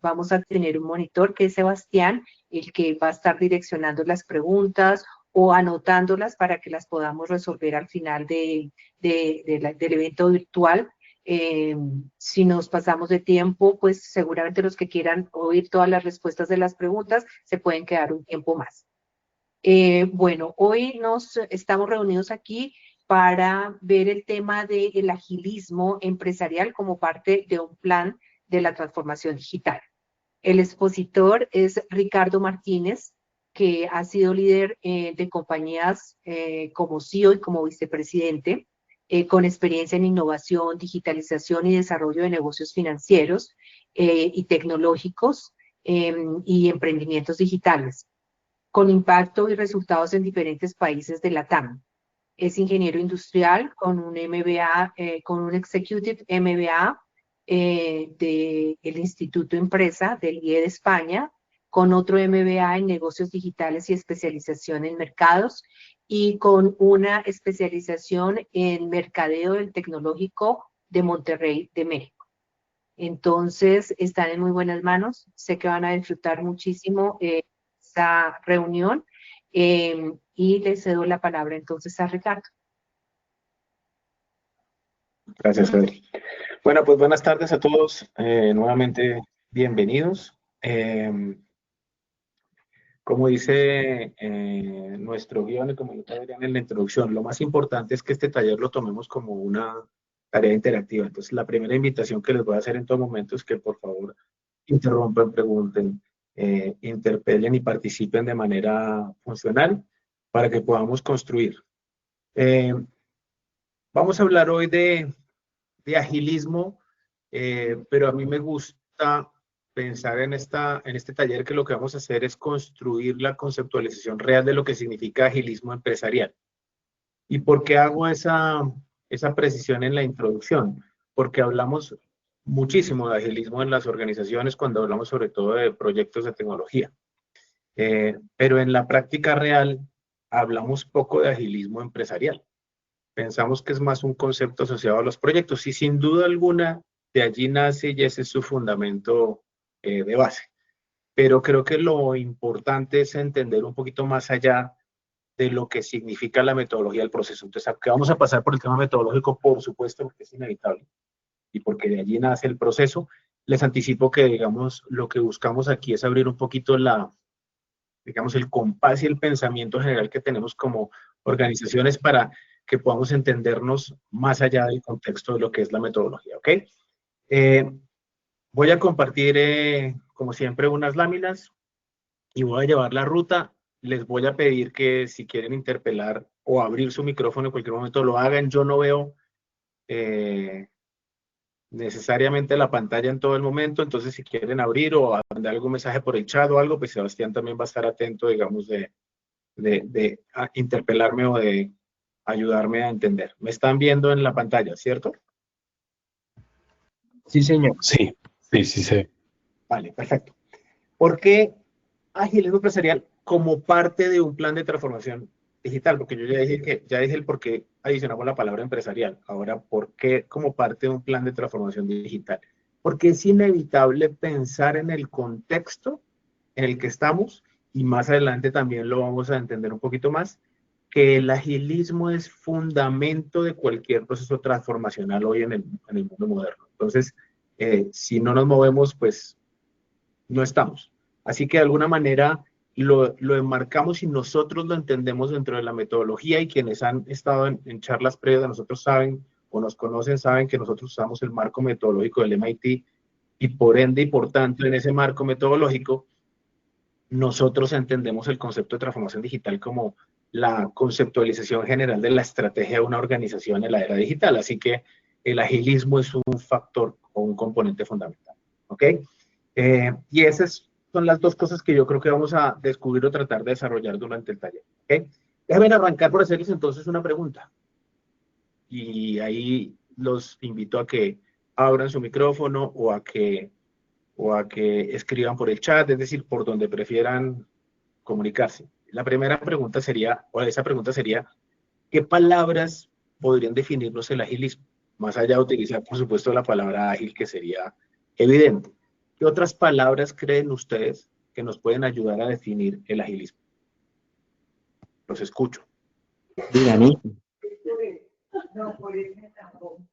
vamos a tener un monitor que es Sebastián, el que va a estar direccionando las preguntas o anotándolas para que las podamos resolver al final del evento virtual. Si nos pasamos de tiempo, pues seguramente los que quieran oír todas las respuestas de las preguntas se pueden quedar un tiempo más. Bueno, hoy nos estamos reunidos aquí para ver el tema del agilismo empresarial como parte de un plan de la transformación digital. El expositor es Ricardo Martínez, que ha sido líder de compañías como CEO y como vicepresidente, con experiencia en innovación, digitalización y desarrollo de negocios financieros y tecnológicos y emprendimientos digitales, con impacto y resultados en diferentes países de la TAM. Es ingeniero industrial con un MBA, con un Executive MBA del Instituto Empresa del IE de España, con otro MBA en negocios digitales y especialización en mercados, y con una especialización en mercadeo del tecnológico de Monterrey, de México. Entonces, están en muy buenas manos. Sé que van a disfrutar muchísimo esta reunión y le cedo la palabra entonces a Ricardo. Gracias, Fedri. Bueno, pues buenas tardes a todos. Nuevamente, bienvenidos. Como dice nuestro guión y como lo dirían en la introducción, lo más importante es que este taller lo tomemos como una tarea interactiva. Entonces, la primera invitación que les voy a hacer en todo momento es que, por favor, interrumpan, pregunten, interpelen y participen de manera funcional para que podamos construir. Vamos a hablar hoy de agilismo, pero a mí me gusta pensar en este taller que lo que vamos a hacer es construir la conceptualización real de lo que significa agilismo empresarial. ¿Y por qué hago esa precisión en la introducción? Porque hablamos muchísimo de agilismo en las organizaciones cuando hablamos sobre todo de proyectos de tecnología. Pero en la práctica real hablamos poco de agilismo empresarial. Pensamos que es más un concepto asociado a los proyectos y sin duda alguna de allí nace y ese es su fundamento de base. Pero creo que lo importante es entender un poquito más allá de lo que significa la metodología del proceso. Entonces, ¿qué vamos a pasar por el tema metodológico? Por supuesto, porque es inevitable y porque de allí nace el proceso. Les anticipo que, digamos, lo que buscamos aquí es abrir un poquito digamos, el compás y el pensamiento general que tenemos como organizaciones para que podamos entendernos más allá del contexto de lo que es la metodología, ¿ok? Voy a compartir, como siempre, unas láminas y voy a llevar la ruta. Les voy a pedir que si quieren interpelar o abrir su micrófono en cualquier momento lo hagan. Yo no veo necesariamente la pantalla en todo el momento, entonces si quieren abrir o mandar algún mensaje por el chat o algo, pues Sebastián también va a estar atento, digamos, de interpelarme o de ayudarme a entender. ¿Me están viendo en la pantalla, cierto? Sí, señor. Sí, sí, sí, sí. Vale, perfecto. ¿Por qué agilismo empresarial como parte de un plan de transformación digital? Porque yo ya dije el por qué adicionamos la palabra empresarial. Ahora, ¿por qué como parte de un plan de transformación digital? Porque es inevitable pensar en el contexto en el que estamos, y más adelante también lo vamos a entender un poquito más, que el agilismo es fundamento de cualquier proceso transformacional hoy en el mundo moderno. Entonces, si no nos movemos, pues no estamos. Así que de alguna manera lo enmarcamos y nosotros lo entendemos dentro de la metodología, y quienes han estado en charlas previas de nosotros saben o nos conocen, saben que nosotros usamos el marco metodológico del MIT y por ende y por tanto en ese marco metodológico nosotros entendemos el concepto de transformación digital como la conceptualización general de la estrategia de una organización en la era digital. Así que el agilismo es un factor o un componente fundamental. ¿Ok? Y esas son las dos cosas que yo creo que vamos a descubrir o tratar de desarrollar durante el taller. ¿Ok? Déjenme arrancar por hacerles entonces una pregunta. Y ahí los invito a que abran su micrófono o a que escriban por el chat, es decir, por donde prefieran comunicarse. La primera pregunta sería, o esa pregunta sería, ¿qué palabras podrían definirnos el agilismo? Más allá de utilizar, por supuesto, la palabra ágil, que sería evidente. ¿Qué otras palabras creen ustedes que nos pueden ayudar a definir el agilismo? Los escucho. Dinamismo.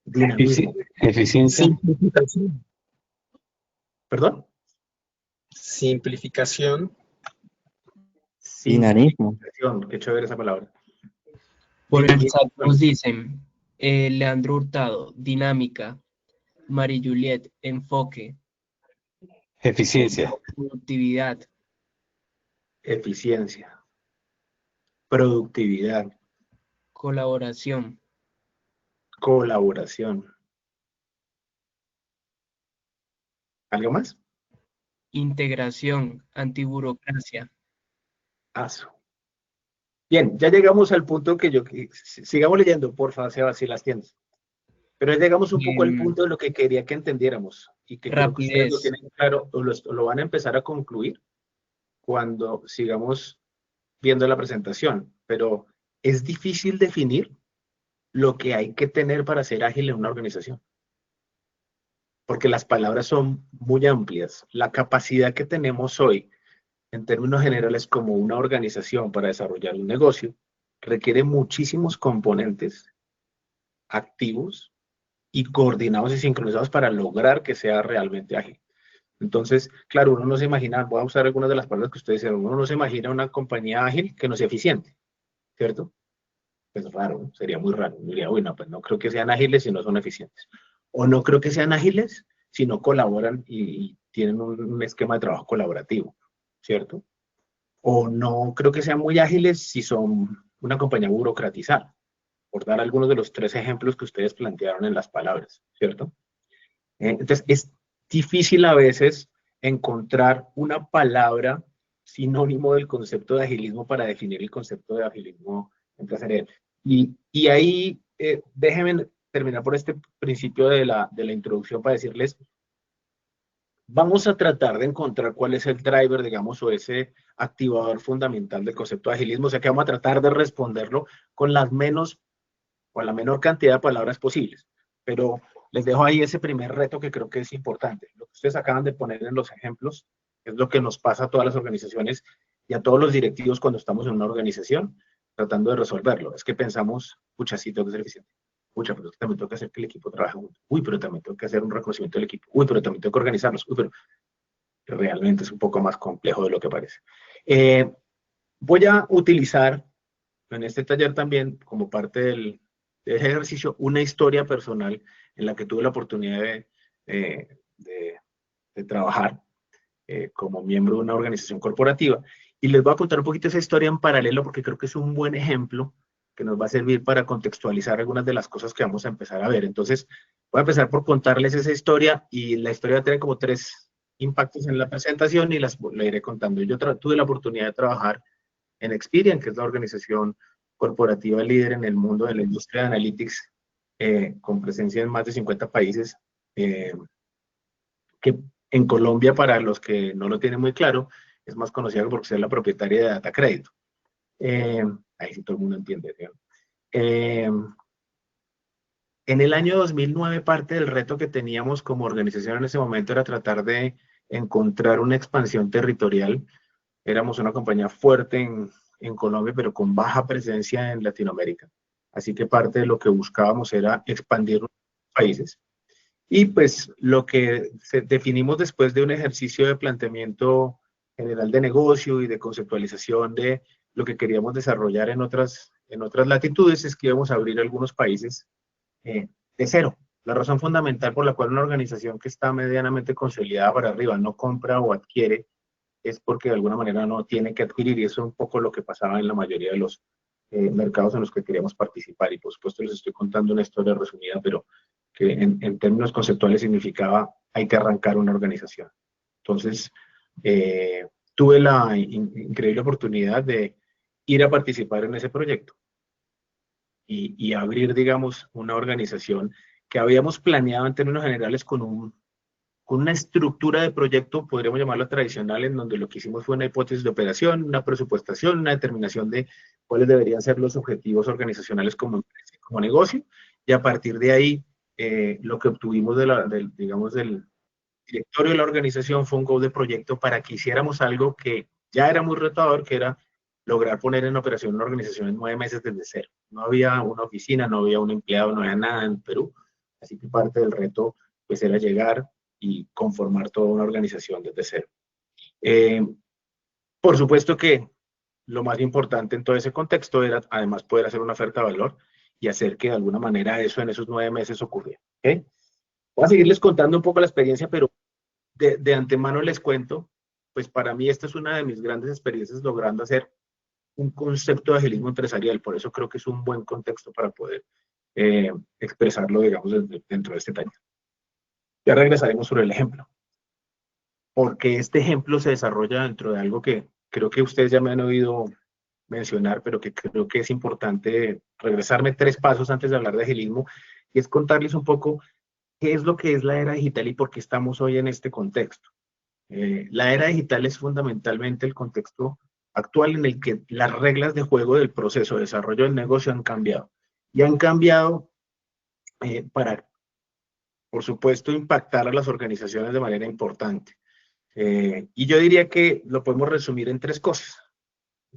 Dinamismo. Eficiencia. Simplificación. ¿Perdón? Simplificación. Dinamismo. Simplificación. Qué chévere esa palabra. Por el Dinamismo. chat nos dicen Leandro Hurtado, dinámica, Mari Juliet, enfoque, Eficiencia. productividad, Eficiencia. Productividad. colaboración, Colaboración. ¿Algo más? integración, antiburocracia. Aso. Bien, ya llegamos al punto sigamos leyendo, por favor, Sebas, si las tienes. Pero ya llegamos un poco al punto de lo que quería que entendiéramos y que creo que ustedes lo Rapidez. tienen claro o lo van a empezar a concluir cuando sigamos viendo la presentación. Pero es difícil definir lo que hay que tener para ser ágil en una organización. Porque las palabras son muy amplias. La capacidad que tenemos hoy, en términos generales, como una organización para desarrollar un negocio, requiere muchísimos componentes activos y coordinados y sincronizados para lograr que sea realmente ágil. Entonces, claro, uno no se imagina, voy a usar algunas de las palabras que ustedes dicen, uno no se imagina una compañía ágil que no sea eficiente, ¿cierto? Pues raro, ¿no? Sería muy raro. Diría, uy, no, pues no creo que sean ágiles si no son eficientes. O no creo que sean ágiles si no colaboran y tienen un esquema de trabajo colaborativo, ¿cierto? O no creo que sean muy ágiles si son una compañía burocratizada, por dar algunos de los 3 ejemplos que ustedes plantearon en las palabras, ¿cierto? Entonces, es difícil a veces encontrar una palabra sinónimo del concepto de agilismo para definir el concepto de agilismo empresarial. Y ahí, déjenme terminar por este principio de la introducción para decirles, vamos a tratar de encontrar cuál es el driver, digamos, o ese activador fundamental del concepto de agilismo, o sea que vamos a tratar de responderlo con la menor cantidad de palabras posibles. Pero les dejo ahí ese primer reto que creo que es importante. Lo que ustedes acaban de poner en los ejemplos es lo que nos pasa a todas las organizaciones y a todos los directivos cuando estamos en una organización tratando de resolverlo. Es que pensamos, pucha, sí, tengo que ser eficiente. Pucha, pero también tengo que hacer que el equipo trabaje junto. Uy, pero también tengo que hacer un reconocimiento del equipo. Uy, pero también tengo que organizarlos. Uy, pero realmente es un poco más complejo de lo que parece. Voy a utilizar en este taller también, como parte del ejercicio, una historia personal en la que tuve la oportunidad de trabajar como miembro de una organización corporativa. Y les voy a contar un poquito esa historia en paralelo porque creo que es un buen ejemplo que nos va a servir para contextualizar algunas de las cosas que vamos a empezar a ver. Entonces, voy a empezar por contarles esa historia y la historia va a tener como 3 impactos en la presentación y la iré contando. Yo tuve la oportunidad de trabajar en Experian, que es la organización corporativa líder en el mundo de la industria de analytics, con presencia en más de 50 países, que en Colombia, para los que no lo tienen muy claro, es más conocida por ser la propietaria de Data Crédito. Ahí sí todo el mundo entiende, ¿no? En el año 2009, parte del reto que teníamos como organización en ese momento era tratar de encontrar una expansión territorial. Éramos una compañía fuerte en Colombia, pero con baja presencia en Latinoamérica. Así que parte de lo que buscábamos era expandir los países. Y pues lo que definimos después de un ejercicio de planteamiento general de negocio y de conceptualización de lo que queríamos desarrollar en otras latitudes es que íbamos a abrir algunos países de cero. La razón fundamental por la cual una organización que está medianamente consolidada para arriba no compra o adquiere es porque de alguna manera no tiene que adquirir, y eso es un poco lo que pasaba en la mayoría de los mercados en los que queríamos participar. Y por supuesto les estoy contando una historia resumida, pero que en términos conceptuales significaba hay que arrancar una organización. Entonces, tuve la increíble oportunidad de ir a participar en ese proyecto y abrir, digamos, una organización que habíamos planeado en términos generales con una estructura de proyecto, podríamos llamarlo tradicional, en donde lo que hicimos fue una hipótesis de operación, una presupuestación, una determinación de cuáles deberían ser los objetivos organizacionales como empresa y como negocio, y a partir de ahí, lo que obtuvimos digamos, del directorio de la organización fue un go de proyecto para que hiciéramos algo que ya era muy retador, que era lograr poner en operación una organización en 9 meses desde cero. No había una oficina, no había un empleado, no había nada en Perú. Así que parte del reto pues era llegar y conformar toda una organización desde cero. Por supuesto que lo más importante en todo ese contexto era además poder hacer una oferta de valor y hacer que de alguna manera eso en esos 9 meses ocurriera. ¿Okay? Voy a seguirles contando un poco la experiencia, pero de antemano les cuento, pues para mí esta es una de mis grandes experiencias logrando hacer un concepto de agilismo empresarial, por eso creo que es un buen contexto para poder expresarlo, digamos, dentro de este taller. Ya regresaremos sobre el ejemplo, porque este ejemplo se desarrolla dentro de algo que creo que ustedes ya me han oído mencionar, pero que creo que es importante regresarme 3 pasos antes de hablar de agilismo, y es contarles un poco qué es lo que es la era digital y por qué estamos hoy en este contexto. La era digital es fundamentalmente el contexto actual en el que las reglas de juego del proceso de desarrollo del negocio han cambiado. Y han cambiado para, por supuesto, impactar a las organizaciones de manera importante. Y yo diría que lo podemos resumir en 3 cosas.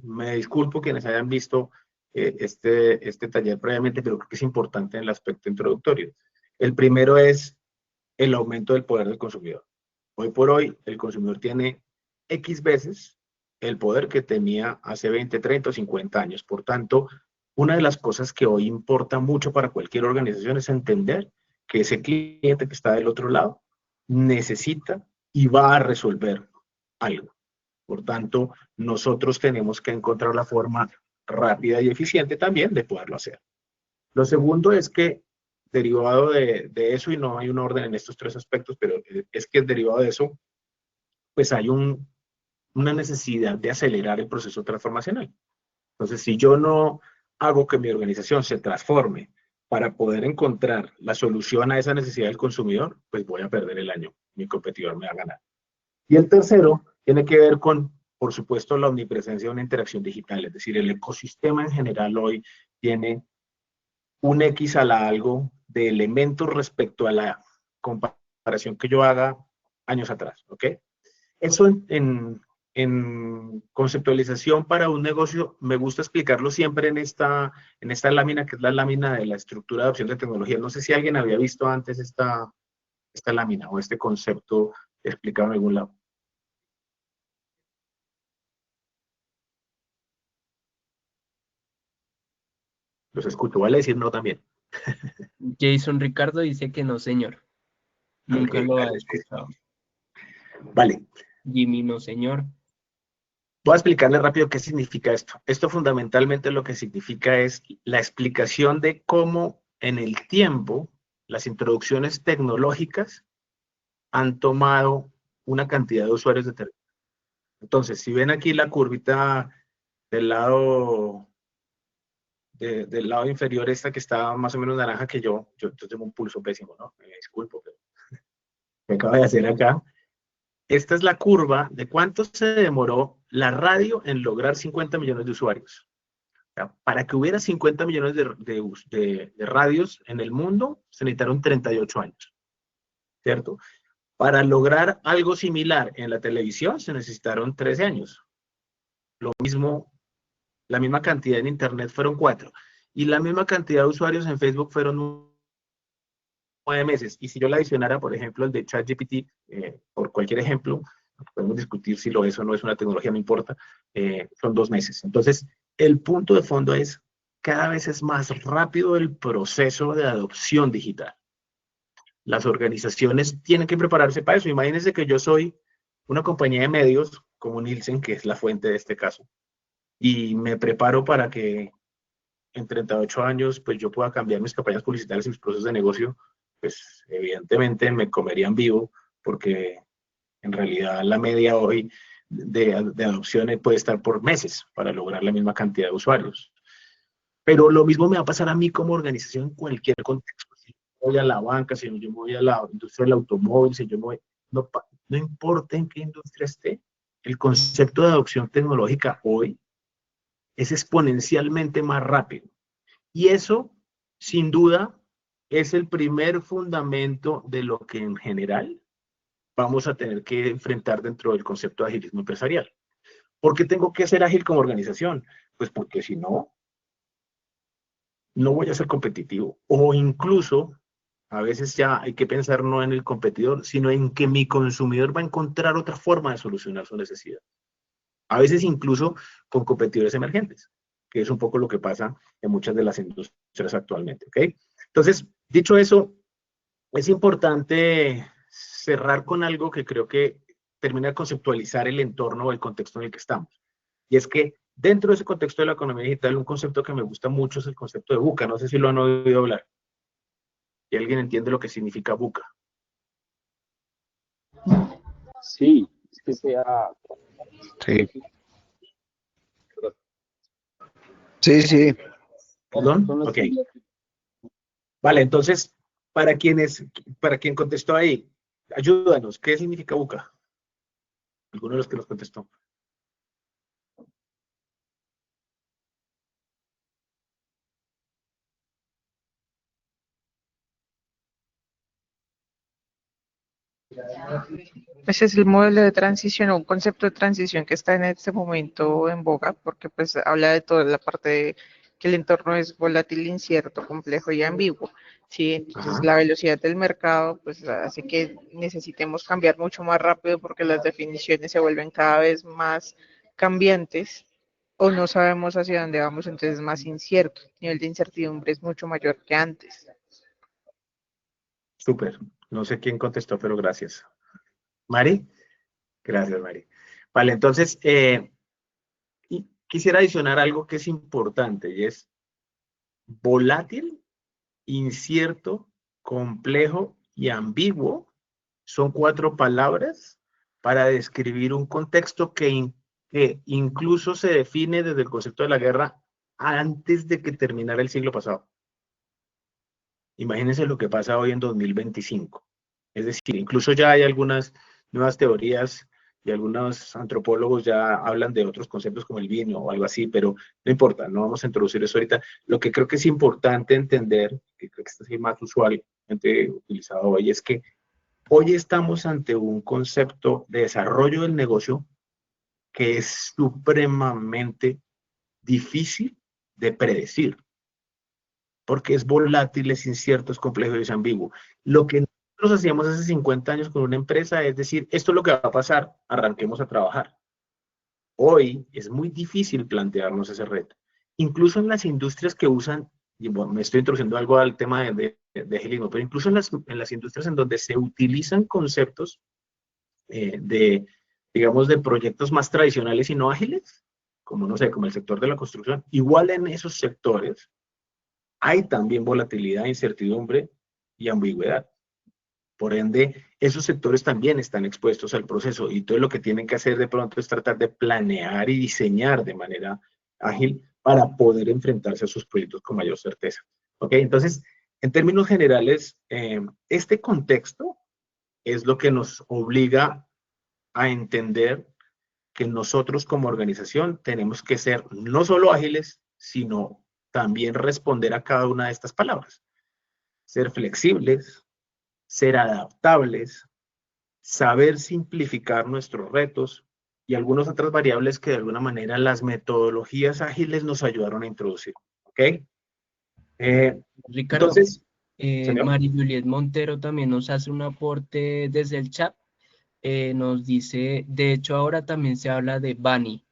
Me disculpo quienes hayan visto este taller previamente, pero creo que es importante en el aspecto introductorio. El primero es el aumento del poder del consumidor. Hoy por hoy, el consumidor tiene X veces el poder que tenía hace 20, 30 o 50 años. Por tanto, una de las cosas que hoy importa mucho para cualquier organización es entender que ese cliente que está del otro lado necesita y va a resolver algo. Por tanto, nosotros tenemos que encontrar la forma rápida y eficiente también de poderlo hacer. Lo segundo es que derivado de eso, y no hay un orden en estos 3 aspectos, pero es que derivado de eso, pues hay una necesidad de acelerar el proceso transformacional. Entonces, si yo no hago que mi organización se transforme para poder encontrar la solución a esa necesidad del consumidor, pues voy a perder el año. Mi competidor me va a ganar. Y el tercero tiene que ver con, por supuesto, la omnipresencia de una interacción digital. Es decir, el ecosistema en general hoy tiene un X a la algo de elementos respecto a la comparación que yo haga años atrás, ¿ok? Eso en conceptualización para un negocio, me gusta explicarlo siempre en esta lámina, que es la lámina de la estructura de adopción de tecnología. No sé si alguien había visto antes esta lámina o este concepto explicado en algún lado. Los escucho, vale decir no también. Jason Ricardo dice que no, señor. Nunca Okay, lo vale. ha escuchado. Vale. Jimmy, no, señor. Voy a explicarle rápido qué significa esto. Esto fundamentalmente lo que significa es la explicación de cómo en el tiempo las introducciones tecnológicas han tomado una cantidad de usuarios determinada. Entonces, si ven aquí la curvita del lado inferior, esta que está más o menos naranja, que yo tengo un pulso pésimo, ¿no? Me disculpo, pero me acaba de hacer acá. Esta es la curva de cuánto se demoró la radio en lograr 50 millones de usuarios. O sea, para que hubiera 50 millones de radios en el mundo, se necesitaron 38 años, ¿cierto? Para lograr algo similar en la televisión, se necesitaron 13 años. Lo mismo, la misma cantidad en Internet fueron 4. Y la misma cantidad de usuarios en Facebook fueron 9 meses. Y si yo la adicionara, por ejemplo, el de ChatGPT, por cualquier ejemplo, podemos discutir si lo es o no es una tecnología, no importa, son 2 meses. Entonces, el punto de fondo es, cada vez es más rápido el proceso de adopción digital. Las organizaciones tienen que prepararse para eso. Imagínense que yo soy una compañía de medios, como Nielsen, que es la fuente de este caso, y me preparo para que en 38 años, pues yo pueda cambiar mis campañas publicitarias y mis procesos de negocio, pues evidentemente me comerían vivo, porque en realidad la media hoy de adopción puede estar por meses para lograr la misma cantidad de usuarios. Pero lo mismo me va a pasar a mí como organización en cualquier contexto. Si yo voy a la banca, si yo voy a la industria del automóvil, si yo voy, no importa en qué industria esté, el concepto de adopción tecnológica hoy es exponencialmente más rápido. Y eso, sin duda, es el primer fundamento de lo que en general vamos a tener que enfrentar dentro del concepto de agilismo empresarial. ¿Por qué tengo que ser ágil como organización? Pues porque si no, no voy a ser competitivo. O incluso, a veces ya hay que pensar no en el competidor, sino en que mi consumidor va a encontrar otra forma de solucionar su necesidad. A veces incluso con competidores emergentes, que es un poco lo que pasa en muchas de las industrias actualmente, ¿ok? Entonces, dicho eso, es importante cerrar con algo que creo que termina de conceptualizar el entorno o el contexto en el que estamos. Y es que dentro de ese contexto de la economía digital, un concepto que me gusta mucho es el concepto de VUCA. No sé si lo han oído hablar. ¿Y alguien entiende lo que significa VUCA? Sí, es que sea. Sí. Sí, sí. ¿Perdón? Ok. Vale, entonces, para quien contestó ahí, ayúdanos. ¿Qué significa VUCA? Alguno de los que nos contestó. Ese es el modelo de transición o un concepto de transición que está en este momento en boga, porque pues habla de toda la parte de que el entorno es volátil, incierto, complejo y ambiguo. Sí, entonces Ajá. la velocidad del mercado pues hace que necesitemos cambiar mucho más rápido porque las definiciones se vuelven cada vez más cambiantes o no sabemos hacia dónde vamos, entonces es más incierto. El nivel de incertidumbre es mucho mayor que antes. Súper. No sé quién contestó, pero gracias. ¿Mari? Gracias, Mari. Vale, entonces, y quisiera adicionar algo que es importante y es volátil, incierto, complejo y ambiguo. Son 4 palabras para describir un contexto que incluso se define desde el concepto de la guerra antes de que terminara el siglo pasado. Imagínense lo que pasa hoy en 2025. Es decir, incluso ya hay algunas nuevas teorías y algunos antropólogos ya hablan de otros conceptos como el binomio o algo así, pero no importa, no vamos a introducir eso ahorita. Lo que creo que es importante entender, que creo que este es el más usualmente utilizado hoy, es que hoy estamos ante un concepto de desarrollo del negocio que es supremamente difícil de predecir porque es volátil, es incierto, es complejo y es ambiguo. Lo que nosotros hacíamos hace 50 años con una empresa es decir, esto es lo que va a pasar, arranquemos a trabajar. Hoy es muy difícil plantearnos ese reto. Incluso en las industrias que usan, y bueno, me estoy introduciendo algo al tema de agilismo, pero incluso en las industrias en donde se utilizan conceptos digamos, de proyectos más tradicionales y no ágiles, como no sé, como el sector de la construcción, igual en esos sectores hay también volatilidad, incertidumbre y ambigüedad. Por ende, esos sectores también están expuestos al proceso y todo lo que tienen que hacer de pronto es tratar de planear y diseñar de manera ágil para poder enfrentarse a sus proyectos con mayor certeza. ¿Ok? Entonces, en términos generales, este contexto es lo que nos obliga a entender que nosotros como organización tenemos que ser no solo ágiles, sino también responder a cada una de estas palabras. Ser flexibles, ser adaptables, saber simplificar nuestros retos y algunas otras variables que de alguna manera las metodologías ágiles nos ayudaron a introducir. ¿Ok? Ricardo, Entonces, señor. Mari Juliet Montero también nos hace un aporte desde el chat. Nos dice, de hecho ahora también se habla de Bunny.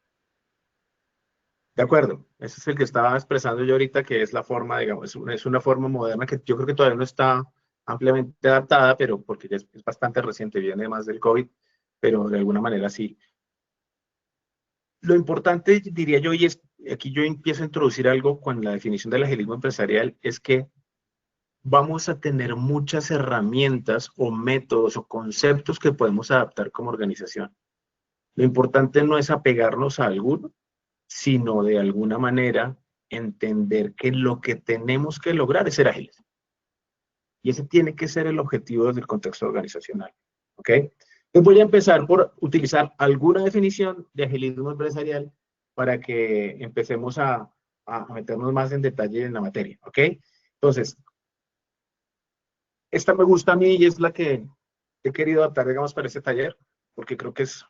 De acuerdo, ese es el que estaba expresando yo ahorita, que es la forma, digamos, es una forma moderna que yo creo que todavía no está ampliamente adaptada, pero porque ya es bastante reciente, viene más del COVID, pero de alguna manera sí. Lo importante, diría yo, y es, aquí yo empiezo a introducir algo con la definición del agilismo empresarial, es que vamos a tener muchas herramientas o métodos o conceptos que podemos adaptar como organización. Lo importante no es apegarnos a alguno, sino de alguna manera entender que lo que tenemos que lograr es ser ágiles. Y ese tiene que ser el objetivo desde el contexto organizacional. ¿Ok? Entonces voy a empezar por utilizar alguna definición de agilismo empresarial para que empecemos a meternos más en detalle en la materia. ¿Ok? Entonces, esta me gusta a mí y es la que he querido adaptar, digamos, para este taller, porque creo que es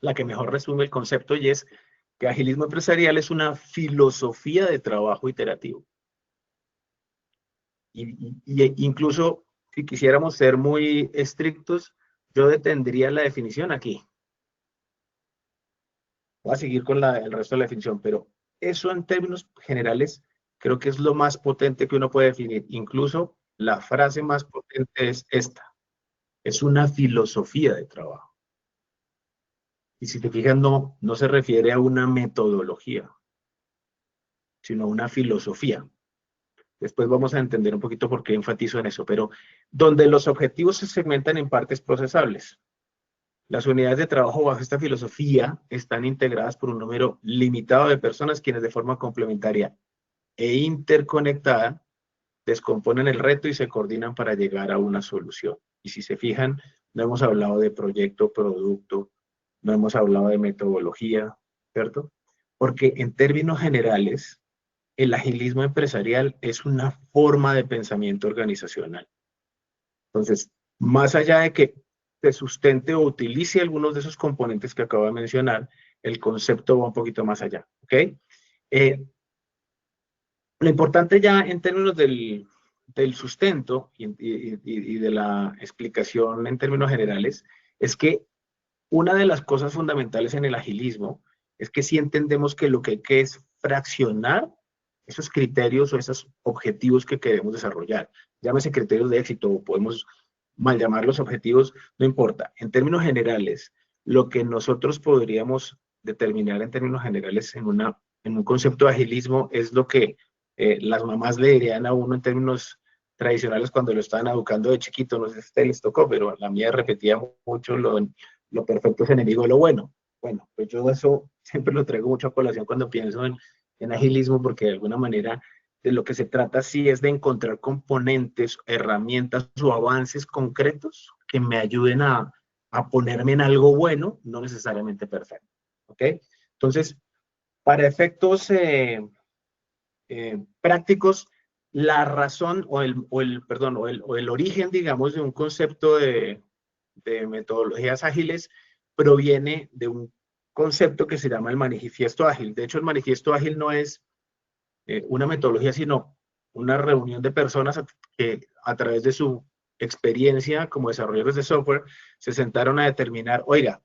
la que mejor resume el concepto, y es que agilismo empresarial es una filosofía de trabajo iterativo. Y incluso si quisiéramos ser muy estrictos, yo detendría la definición aquí. Voy a seguir con el resto de la definición, pero eso en términos generales creo que es lo más potente que uno puede definir. Incluso la frase más potente es esta: es una filosofía de trabajo. Y si te fijas, no se refiere a una metodología, sino a una filosofía. Después vamos a entender un poquito por qué enfatizo en eso, pero donde los objetivos se segmentan en partes procesables. Las unidades de trabajo bajo esta filosofía están integradas por un número limitado de personas quienes de forma complementaria e interconectada descomponen el reto y se coordinan para llegar a una solución. Y si se fijan, no hemos hablado de proyecto, producto, no hemos hablado de metodología, ¿cierto? Porque en términos generales, el agilismo empresarial es una forma de pensamiento organizacional. Entonces, más allá de que se sustente o utilice algunos de esos componentes que acabo de mencionar, el concepto va un poquito más allá, ¿ok? Lo importante ya en términos del sustento y de la explicación en términos generales es que una de las cosas fundamentales en el agilismo es que sí entendemos que lo que hay que es fraccionar esos criterios o esos objetivos que queremos desarrollar. Llámese criterios de éxito o podemos mal llamarlos objetivos, no importa. En términos generales, lo que nosotros podríamos determinar en términos generales en un concepto de agilismo es lo que las mamás le dirían a uno en términos tradicionales cuando lo estaban educando de chiquito. No sé si a ustedes les tocó, pero la mía repetía mucho lo perfecto es enemigo de lo bueno. Bueno, pues yo eso siempre lo traigo mucho a colación cuando pienso en agilismo, porque de alguna manera de lo que se trata sí es de encontrar componentes, herramientas o avances concretos que me ayuden a ponerme en algo bueno, no necesariamente perfecto. ¿Ok? Entonces, para efectos prácticos, la razón o el origen, digamos, de un concepto de metodologías ágiles proviene de un concepto que se llama el manifiesto ágil. De hecho, el manifiesto ágil no es una metodología, sino una reunión de personas que a través de su experiencia como desarrolladores de software se sentaron a determinar, oiga,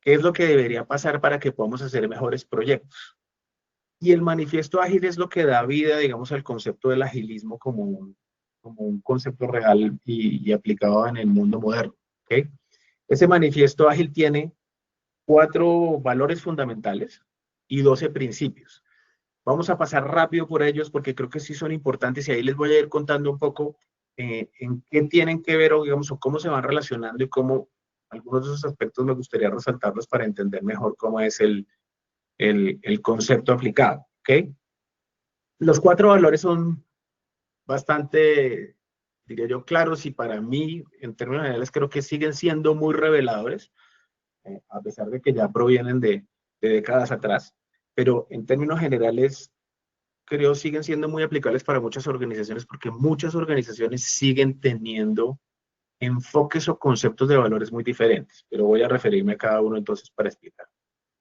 ¿qué es lo que debería pasar para que podamos hacer mejores proyectos? Y el manifiesto ágil es lo que da vida, digamos, al concepto del agilismo como un concepto real y aplicado en el mundo moderno. ¿Okay? Ese manifiesto ágil tiene 4 valores fundamentales y 12 principios. Vamos a pasar rápido por ellos porque creo que sí son importantes y ahí les voy a ir contando un poco en qué tienen que ver o, digamos, o cómo se van relacionando y cómo algunos de esos aspectos me gustaría resaltarlos para entender mejor cómo es el concepto aplicado. ¿Okay? Los 4 valores son bastante, diría yo, claros y para mí, en términos generales, creo que siguen siendo muy reveladores, a pesar de que ya provienen de décadas atrás, pero en términos generales creo siguen siendo muy aplicables para muchas organizaciones porque muchas organizaciones siguen teniendo enfoques o conceptos de valores muy diferentes, pero voy a referirme a cada uno entonces para explicar.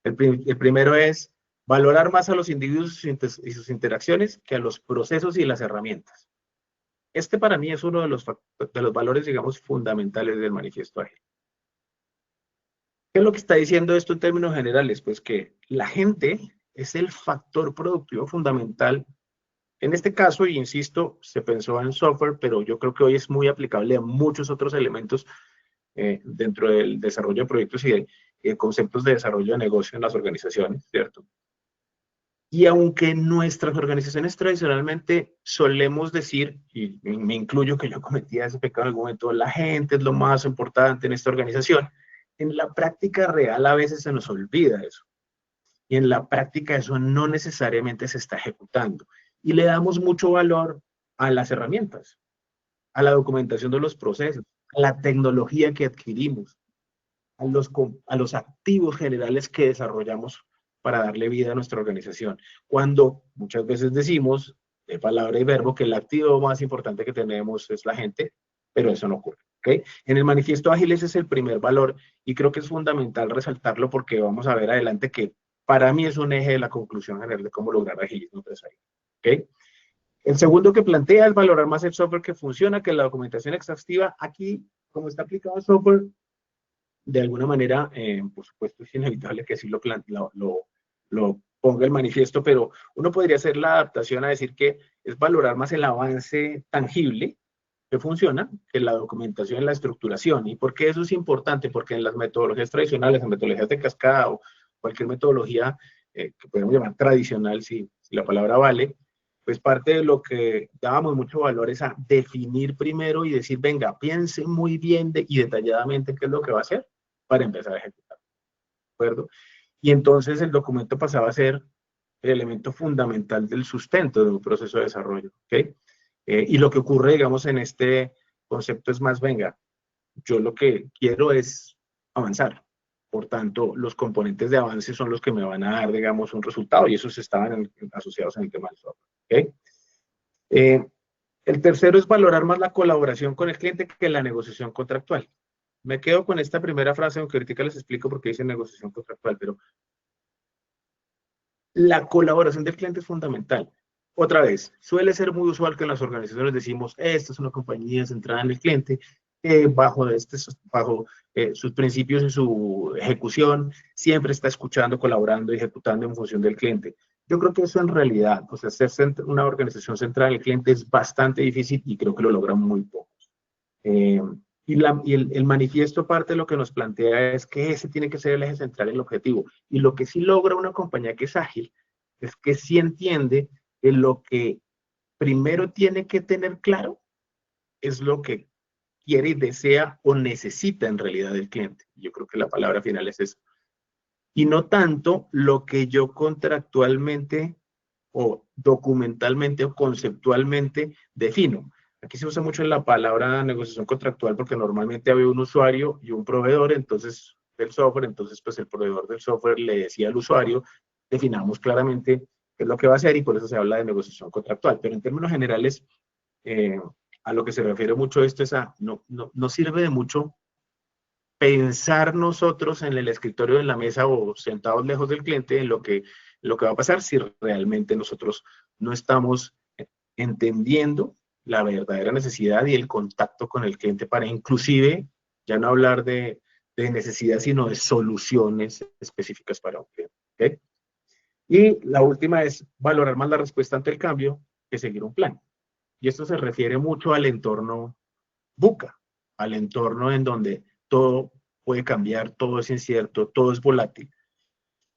El primero es valorar más a los individuos y sus interacciones que a los procesos y las herramientas. Este para mí es uno de los valores, digamos, fundamentales del manifiesto ágil. ¿Qué es lo que está diciendo esto en términos generales? Pues que la gente es el factor productivo fundamental. En este caso, y insisto, se pensó en software, pero yo creo que hoy es muy aplicable a muchos otros elementos dentro del desarrollo de proyectos y de conceptos de desarrollo de negocio en las organizaciones, ¿cierto? Y aunque en nuestras organizaciones tradicionalmente solemos decir, y me incluyo que yo cometía ese pecado en algún momento, la gente es lo más importante en esta organización, en la práctica real a veces se nos olvida eso. Y en la práctica eso no necesariamente se está ejecutando. Y le damos mucho valor a las herramientas, a la documentación de los procesos, a la tecnología que adquirimos, a los activos generales que desarrollamos para darle vida a nuestra organización. Cuando muchas veces decimos, de palabra y verbo, que el activo más importante que tenemos es la gente, pero eso no ocurre. ¿ok? En el manifiesto ágil ese es el primer valor y creo que es fundamental resaltarlo porque vamos a ver adelante que para mí es un eje de la conclusión general de cómo lograr agilismo empresarial, ¿ok? El segundo que plantea es valorar más el software que funciona que la documentación exhaustiva. Aquí, como está aplicado el software, de alguna manera, por supuesto, es inevitable que así lo ponga el manifiesto, pero uno podría hacer la adaptación a decir que es valorar más el avance tangible que funciona que la documentación, la estructuración. ¿Y por qué eso es importante? Porque en las metodologías tradicionales, en metodologías de cascada o cualquier metodología que podemos llamar tradicional, si la palabra vale, pues parte de lo que dábamos mucho valor es a definir primero y decir, venga, piense muy bien y detalladamente qué es lo que va a hacer para empezar a ejecutar, ¿de acuerdo? Y entonces el documento pasaba a ser el elemento fundamental del sustento de un proceso de desarrollo, ¿ok? Y lo que ocurre, digamos, en este concepto es más, venga, yo lo que quiero es avanzar. Por tanto, los componentes de avance son los que me van a dar, digamos, un resultado y esos estaban asociados en el tema del software, ¿ok? El tercero es valorar más la colaboración con el cliente que la negociación contractual. Me quedo con esta primera frase, aunque ahorita les explico por qué dice negociación contractual, pero la colaboración del cliente es fundamental. Otra vez, suele ser muy usual que en las organizaciones decimos, esta es una compañía centrada en el cliente, bajo sus principios y su ejecución, siempre está escuchando, colaborando y ejecutando en función del cliente. Yo creo que eso en realidad, o sea, ser una organización centrada en el cliente es bastante difícil y creo que lo logran muy pocos. El manifiesto parte de lo que nos plantea es que ese tiene que ser el eje central, el objetivo. Y lo que sí logra una compañía que es ágil es que sí entiende que lo que primero tiene que tener claro es lo que quiere y desea o necesita en realidad el cliente. Yo creo que la palabra final es eso. Y no tanto lo que yo contractualmente o documentalmente o conceptualmente defino. Aquí se usa mucho la palabra negociación contractual porque normalmente había un usuario y un proveedor, entonces, del software, entonces pues el proveedor del software le decía al usuario, definamos claramente qué es lo que va a hacer y por eso se habla de negociación contractual. Pero en términos generales, eh, a lo que se refiere mucho esto es a, no sirve de mucho pensar nosotros en el escritorio de la mesa o sentados lejos del cliente en lo que va a pasar si realmente nosotros no estamos entendiendo la verdadera necesidad y el contacto con el cliente para inclusive ya no hablar de necesidad, sino de soluciones específicas para un cliente. ¿Okay? Y la última es valorar más la respuesta ante el cambio que seguir un plan. Y esto se refiere mucho al entorno VUCA, al entorno en donde todo puede cambiar, todo es incierto, todo es volátil.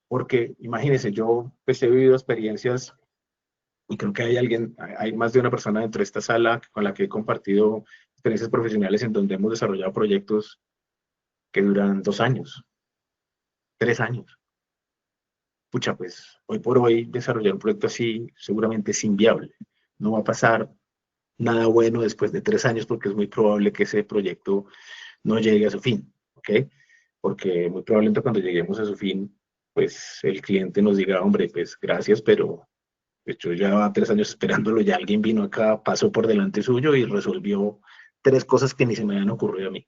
Porque imagínense, yo pues he vivido experiencias y creo que hay más de una persona dentro de esta sala con la que he compartido experiencias profesionales en donde hemos desarrollado proyectos que duran 2 años, 3 años. Pucha, pues hoy por hoy desarrollar un proyecto así seguramente es inviable. No va a pasar nada bueno después de 3 años porque es muy probable que ese proyecto no llegue a su fin, ¿ok? Porque muy probablemente cuando lleguemos a su fin, pues el cliente nos diga, hombre, pues gracias, pero pues, yo ya 3 años esperándolo, ya alguien vino acá, pasó por delante suyo y resolvió 3 cosas que ni se me habían ocurrido a mí.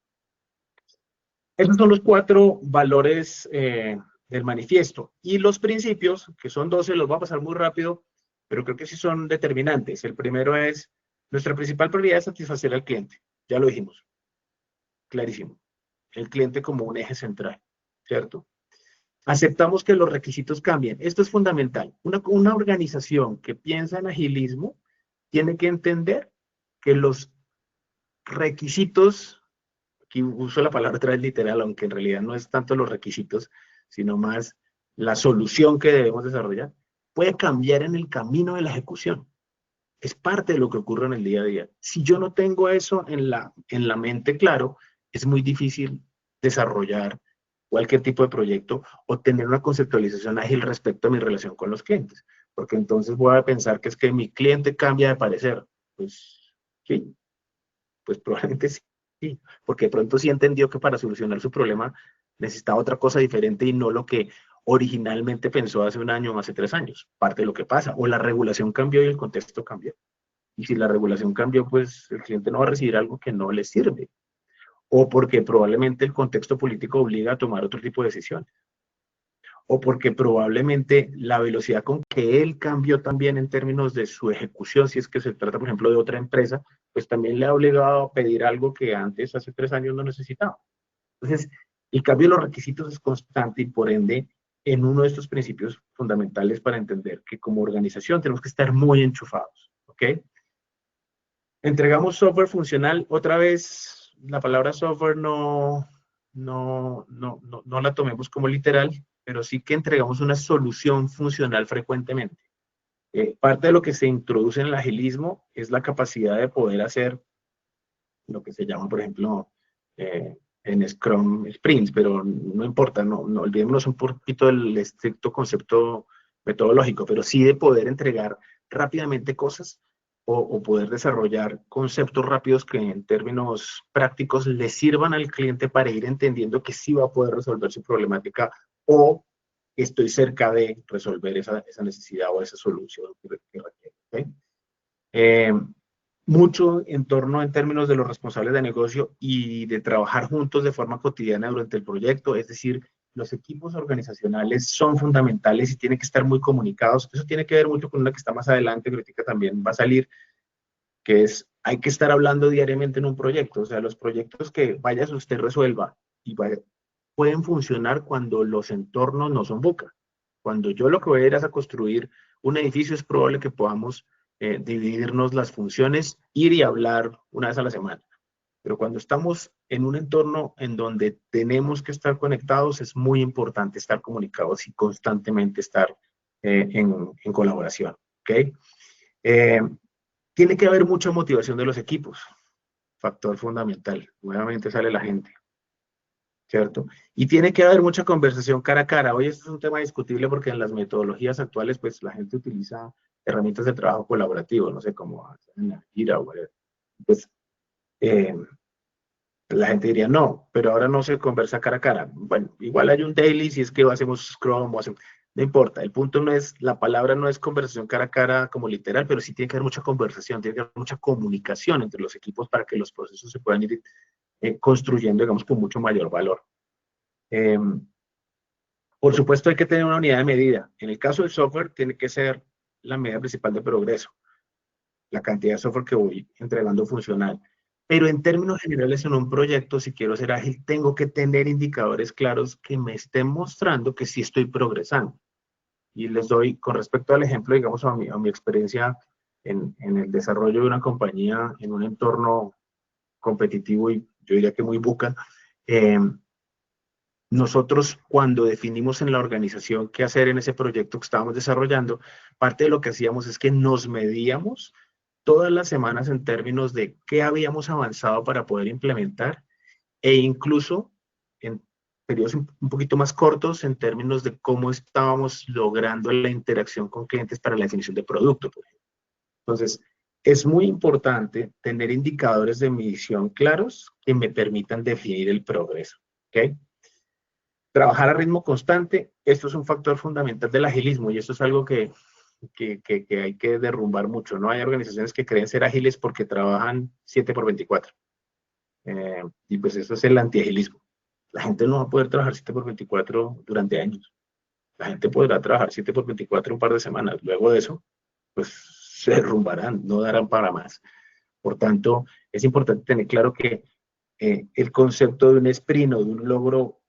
Esos son los 4 valores del manifiesto. Y los principios, que son 12, los voy a pasar muy rápido, pero creo que sí son determinantes. El primero es, nuestra principal prioridad es satisfacer al cliente. Ya lo dijimos, clarísimo. El cliente como un eje central, ¿cierto? Aceptamos que los requisitos cambien. Esto es fundamental. Una organización que piensa en agilismo tiene que entender que los requisitos, aquí uso la palabra otra vez literal, aunque en realidad no es tanto los requisitos, sino más la solución que debemos desarrollar, puede cambiar en el camino de la ejecución. Es parte de lo que ocurre en el día a día. Si yo no tengo eso en la mente claro, es muy difícil desarrollar cualquier tipo de proyecto o tener una conceptualización ágil respecto a mi relación con los clientes. Porque entonces voy a pensar que es que mi cliente cambia de parecer. Pues sí, pues probablemente sí, porque de pronto sí entendió que para solucionar su problema necesitaba otra cosa diferente y no lo que originalmente pensó hace 1 año o hace 3 años. Parte de lo que pasa. O la regulación cambió y el contexto cambió. Y si la regulación cambió, pues el cliente no va a recibir algo que no le sirve. o porque probablemente el contexto político obliga a tomar otro tipo de decisiones, o porque probablemente la velocidad con que él cambió también en términos de su ejecución, si es que se trata, por ejemplo, de otra empresa, pues también le ha obligado a pedir algo que antes, hace 3 años, no necesitaba. Entonces, el cambio de los requisitos es constante y por ende, en uno de estos principios fundamentales para entender que como organización tenemos que estar muy enchufados, ¿ok? Entregamos software funcional, otra vez, la palabra software no la tomemos como literal, pero sí que entregamos una solución funcional frecuentemente. Parte de lo que se introduce en el agilismo es la capacidad de poder hacer lo que se llama, por ejemplo, en Scrum sprints, pero no importa, no olvidémonos un poquito del estricto concepto metodológico, pero sí de poder entregar rápidamente cosas o poder desarrollar conceptos rápidos que en términos prácticos le sirvan al cliente para ir entendiendo que sí va a poder resolver su problemática o estoy cerca de resolver esa necesidad o esa solución que requiere. ¿Okay? Mucho en torno en términos de los responsables de negocio y de trabajar juntos de forma cotidiana durante el proyecto, es decir, los equipos organizacionales son fundamentales y tienen que estar muy comunicados. Eso tiene que ver mucho con una que está más adelante, que ahorita también va a salir, que es, hay que estar hablando diariamente en un proyecto. O sea, los proyectos que vayas usted resuelva y vaya, pueden funcionar cuando los entornos no son buca. Cuando yo lo que voy a ir es a construir un edificio, es probable que podamos dividirnos las funciones, ir y hablar una vez a la semana. Pero cuando estamos en un entorno en donde tenemos que estar conectados, es muy importante estar comunicados y constantemente estar en colaboración. ¿Okay? Tiene que haber mucha motivación de los equipos, factor fundamental. Nuevamente sale la gente, ¿cierto? Y tiene que haber mucha conversación cara a cara. Hoy esto es un tema discutible porque en las metodologías actuales, pues la gente utiliza herramientas de trabajo colaborativo, no sé, como Gira o pues la gente diría no, pero ahora no se conversa cara a cara. Bueno, igual hay un daily si es que hacemos Scrum o hacemos, no importa, el punto no es, la palabra no es conversación cara a cara como literal, pero sí tiene que haber mucha conversación, tiene que haber mucha comunicación entre los equipos para que los procesos se puedan ir construyendo, digamos, con mucho mayor valor. Por supuesto, hay que tener una unidad de medida. En el caso del software, tiene que ser la medida principal de progreso, la cantidad de software que voy entregando funcional. Pero en términos generales, en un proyecto, si quiero ser ágil, tengo que tener indicadores claros que me estén mostrando que sí estoy progresando. Y les doy, con respecto al ejemplo, digamos, a mi experiencia en el desarrollo de una compañía en un entorno competitivo y yo diría que muy buca, nosotros cuando definimos en la organización qué hacer en ese proyecto que estábamos desarrollando, parte de lo que hacíamos es que nos medíamos todas las semanas en términos de qué habíamos avanzado para poder implementar e incluso en periodos un poquito más cortos en términos de cómo estábamos logrando la interacción con clientes para la definición de producto, por ejemplo. Entonces, es muy importante tener indicadores de medición claros que me permitan definir el progreso. ¿Ok? Trabajar a ritmo constante, esto es un factor fundamental del agilismo y esto es algo que hay que derrumbar mucho, ¿no? Hay organizaciones que creen ser ágiles porque trabajan 7x24. Y pues eso es el antiagilismo. La gente no va a poder trabajar 7x24 durante años. La gente podrá trabajar 7x24 un par de semanas. Luego de eso, pues se derrumbarán, no darán para más. Por tanto, es importante tener claro que el concepto de un sprint o de un logro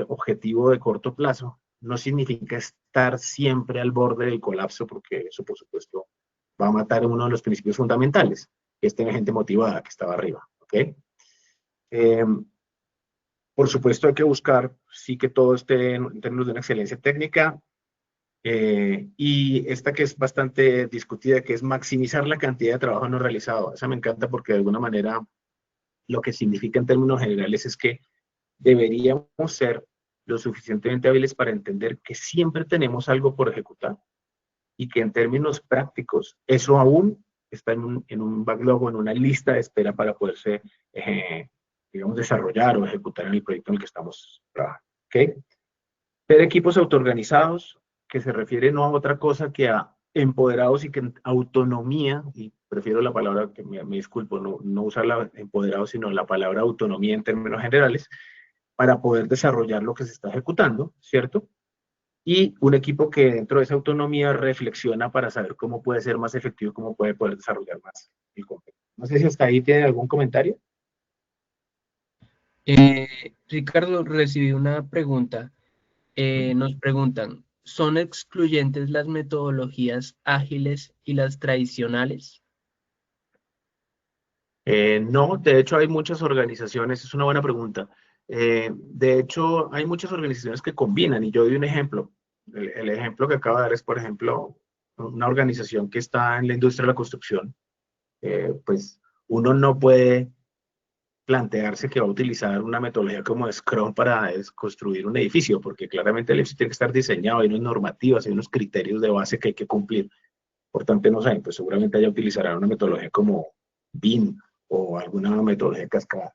objetivo de corto plazo no significa estar siempre al borde del colapso, porque eso, por supuesto, va a matar uno de los principios fundamentales, que es tener gente motivada, que estaba arriba. ¿Okay? Por supuesto, hay que buscar, sí, que todo esté en términos de una excelencia técnica, y esta que es bastante discutida, que es maximizar la cantidad de trabajo no realizado. Esa me encanta porque de alguna manera lo que significa en términos generales es que deberíamos ser lo suficientemente hábiles para entender que siempre tenemos algo por ejecutar y que en términos prácticos eso aún está en un backlog o en una lista de espera para poderse, digamos, desarrollar o ejecutar en el proyecto en el que estamos trabajando. ¿Okay? Ser equipos autoorganizados, que se refiere no a otra cosa que a empoderados y que autonomía, y prefiero la palabra, que me disculpo, no usar la empoderado, sino la palabra autonomía en términos generales, para poder desarrollar lo que se está ejecutando, ¿cierto? Y un equipo que dentro de esa autonomía reflexiona para saber cómo puede ser más efectivo, cómo puede poder desarrollar más el contenido. No sé si hasta ahí tiene algún comentario. Ricardo, recibí una pregunta. Nos preguntan, ¿son excluyentes las metodologías ágiles y las tradicionales? No, de hecho hay muchas organizaciones, es una buena pregunta. De hecho, hay muchas organizaciones que combinan, y yo doy un ejemplo. El ejemplo que acabo de dar es, por ejemplo, una organización que está en la industria de la construcción. Pues uno no puede plantearse que va a utilizar una metodología como Scrum para construir un edificio, porque claramente el edificio tiene que estar diseñado, hay unas normativas, hay unos criterios de base que hay que cumplir. Por tanto, no saben, pues seguramente ella utilizará una metodología como BIM o alguna metodología cascada.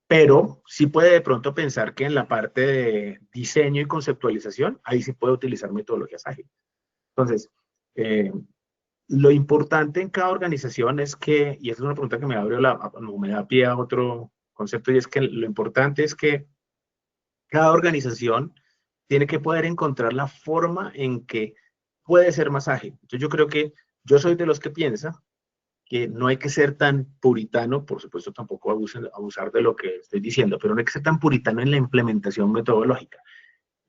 Pero sí puede de pronto pensar que en la parte de diseño y conceptualización, ahí sí puede utilizar metodologías ágiles. Entonces, lo importante en cada organización es que, y esa es una pregunta que me da pie a otro concepto, y es que lo importante es que cada organización tiene que poder encontrar la forma en que puede ser más ágil. Entonces yo creo que yo soy de los que piensa que no hay que ser tan puritano, por supuesto tampoco abusar de lo que estoy diciendo, pero no hay que ser tan puritano en la implementación metodológica.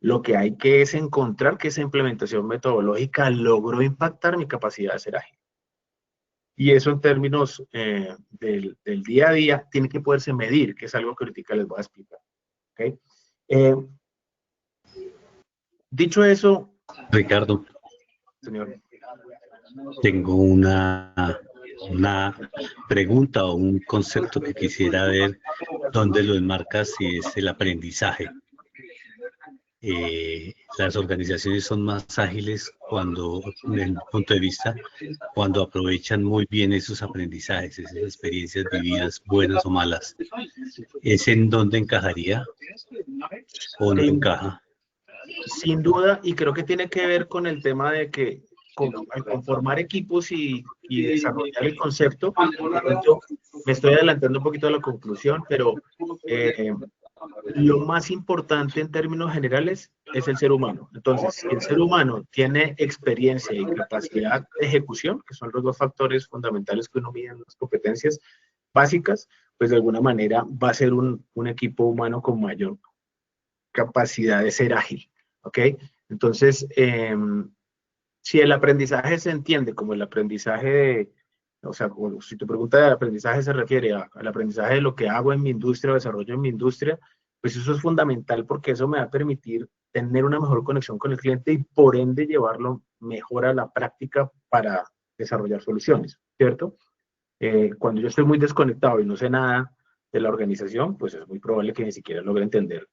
Lo que hay que es encontrar que esa implementación metodológica logró impactar mi capacidad de ser ágil. Y eso en términos del día a día tiene que poderse medir, que es algo que ahorita les voy a explicar. ¿Okay? Dicho eso, Ricardo, señor. tengo una pregunta o un concepto que quisiera ver dónde lo enmarcas, y es el aprendizaje. Las organizaciones son más ágiles cuando, desde mi punto de vista, cuando aprovechan muy bien esos aprendizajes, esas experiencias vividas, buenas o malas. ¿Es en dónde encajaría o no encaja? Sin duda, y creo que tiene que ver con el tema de que al conformar equipos y desarrollar el concepto, de pronto me estoy adelantando un poquito a la conclusión, pero lo más importante en términos generales es el ser humano. Entonces, si el ser humano tiene experiencia y capacidad de ejecución, que son los dos factores fundamentales que uno mide en las competencias básicas, pues de alguna manera va a ser un equipo humano con mayor capacidad de ser ágil. ¿Ok? Entonces, si el aprendizaje se entiende como el aprendizaje de, o sea, si tu pregunta de aprendizaje se refiere al aprendizaje de lo que hago en mi industria o desarrollo en mi industria, pues eso es fundamental porque eso me va a permitir tener una mejor conexión con el cliente y por ende llevarlo mejor a la práctica para desarrollar soluciones, ¿cierto? Cuando yo estoy muy desconectado y no sé nada de la organización, pues es muy probable que ni siquiera logre entender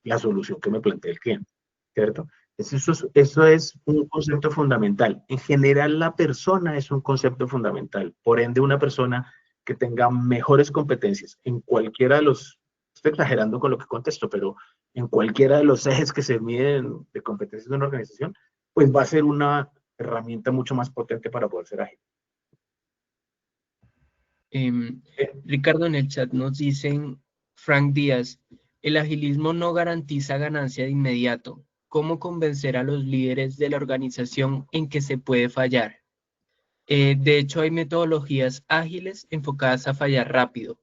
la solución que me plantea el cliente, ¿cierto? Eso es un concepto fundamental. En general, la persona es un concepto fundamental. Por ende, una persona que tenga mejores competencias en cualquiera de los, estoy exagerando con lo que contesto, pero en cualquiera de los ejes que se miden de competencias de una organización, pues va a ser una herramienta mucho más potente para poder ser ágil. Ricardo, en el chat nos dicen, Frank Díaz, el agilismo no garantiza ganancia de inmediato. ¿Cómo convencer a los líderes de la organización en que se puede fallar? De hecho, hay metodologías ágiles enfocadas a fallar rápido.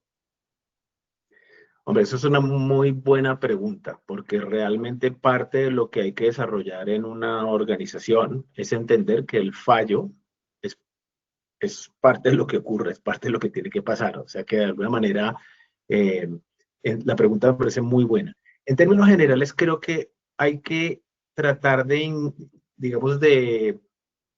Hombre, eso es una muy buena pregunta, porque realmente parte de lo que hay que desarrollar en una organización es entender que el fallo es parte de lo que ocurre, es parte de lo que tiene que pasar. O sea que de alguna manera la pregunta me parece muy buena. En términos generales, creo que hay que tratar de, digamos, de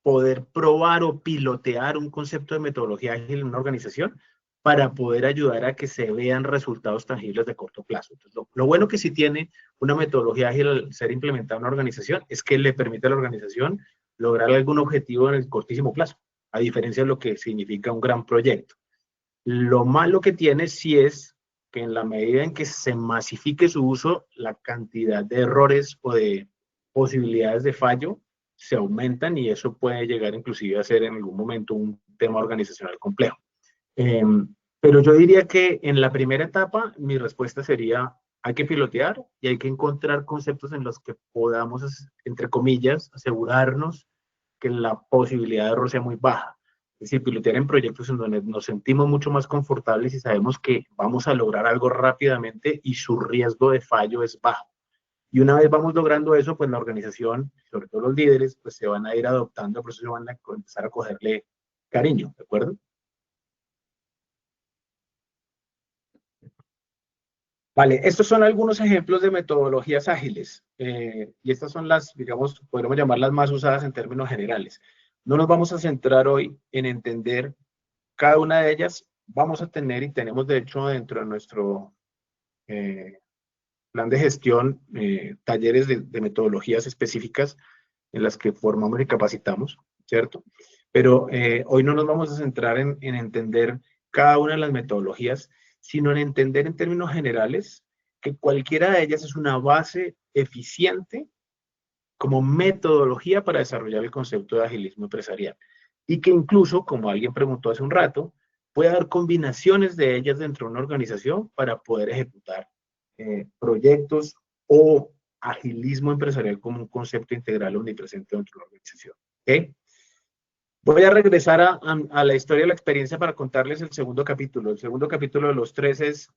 poder probar o pilotear un concepto de metodología ágil en una organización para poder ayudar a que se vean resultados tangibles de corto plazo. Entonces, lo bueno que sí tiene una metodología ágil al ser implementada en una organización es que le permite a la organización lograr algún objetivo en el cortísimo plazo, a diferencia de lo que significa un gran proyecto. Lo malo que tiene sí es que en la medida en que se masifique su uso, la cantidad de errores o de posibilidades de fallo se aumentan y eso puede llegar inclusive a ser en algún momento un tema organizacional complejo. Pero yo diría que en la primera etapa mi respuesta sería, hay que pilotear y hay que encontrar conceptos en los que podamos, entre comillas, asegurarnos que la posibilidad de error sea muy baja. Es decir, pilotear en proyectos en donde nos sentimos mucho más confortables y sabemos que vamos a lograr algo rápidamente y su riesgo de fallo es bajo. Y una vez vamos logrando eso, pues la organización, sobre todo los líderes, pues se van a ir adoptando, por eso se van a empezar a cogerle cariño, ¿de acuerdo? Vale, estos son algunos ejemplos de metodologías ágiles y estas son las, digamos, podríamos llamarlas más usadas en términos generales. No nos vamos a centrar hoy en entender cada una de ellas. Vamos a tener y tenemos de hecho dentro de nuestro plan de gestión talleres de metodologías específicas en las que formamos y capacitamos, ¿cierto? Pero hoy no nos vamos a centrar en entender cada una de las metodologías, sino en entender en términos generales que cualquiera de ellas es una base eficiente como metodología para desarrollar el concepto de agilismo empresarial. Y que incluso, como alguien preguntó hace un rato, puede haber combinaciones de ellas dentro de una organización para poder ejecutar proyectos o agilismo empresarial como un concepto integral omnipresente dentro de la organización. ¿Okay? Voy a regresar a la historia de la experiencia para contarles el segundo capítulo. El segundo capítulo de los 3 es,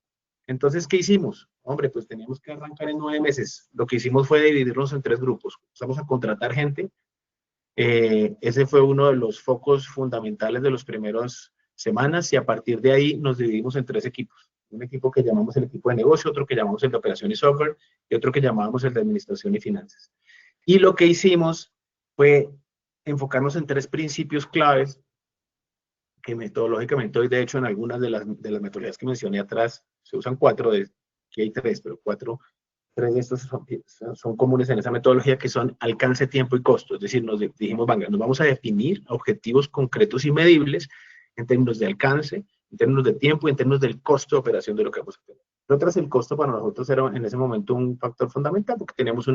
entonces, ¿qué hicimos? Hombre, pues teníamos que arrancar en 9 meses. Lo que hicimos fue dividirnos en 3 grupos. Empezamos a contratar gente. Ese fue uno de los focos fundamentales de las primeras semanas y a partir de ahí nos dividimos en 3 equipos. Un equipo que llamamos el equipo de negocio, otro que llamamos el de operación y software y otro que llamábamos el de administración y finanzas. Y lo que hicimos fue enfocarnos en 3 principios claves que metodológicamente hoy, de hecho, en algunas de las metodologías que mencioné atrás, se usan 4, que hay 3, pero 3 de estos son comunes en esa metodología, que son alcance, tiempo y costo. Es decir, nos dijimos, venga, nos vamos a definir objetivos concretos y medibles en términos de alcance, en términos de tiempo y en términos del costo de operación de lo que vamos a hacer. Nosotros, el costo para nosotros era en ese momento un factor fundamental porque teníamos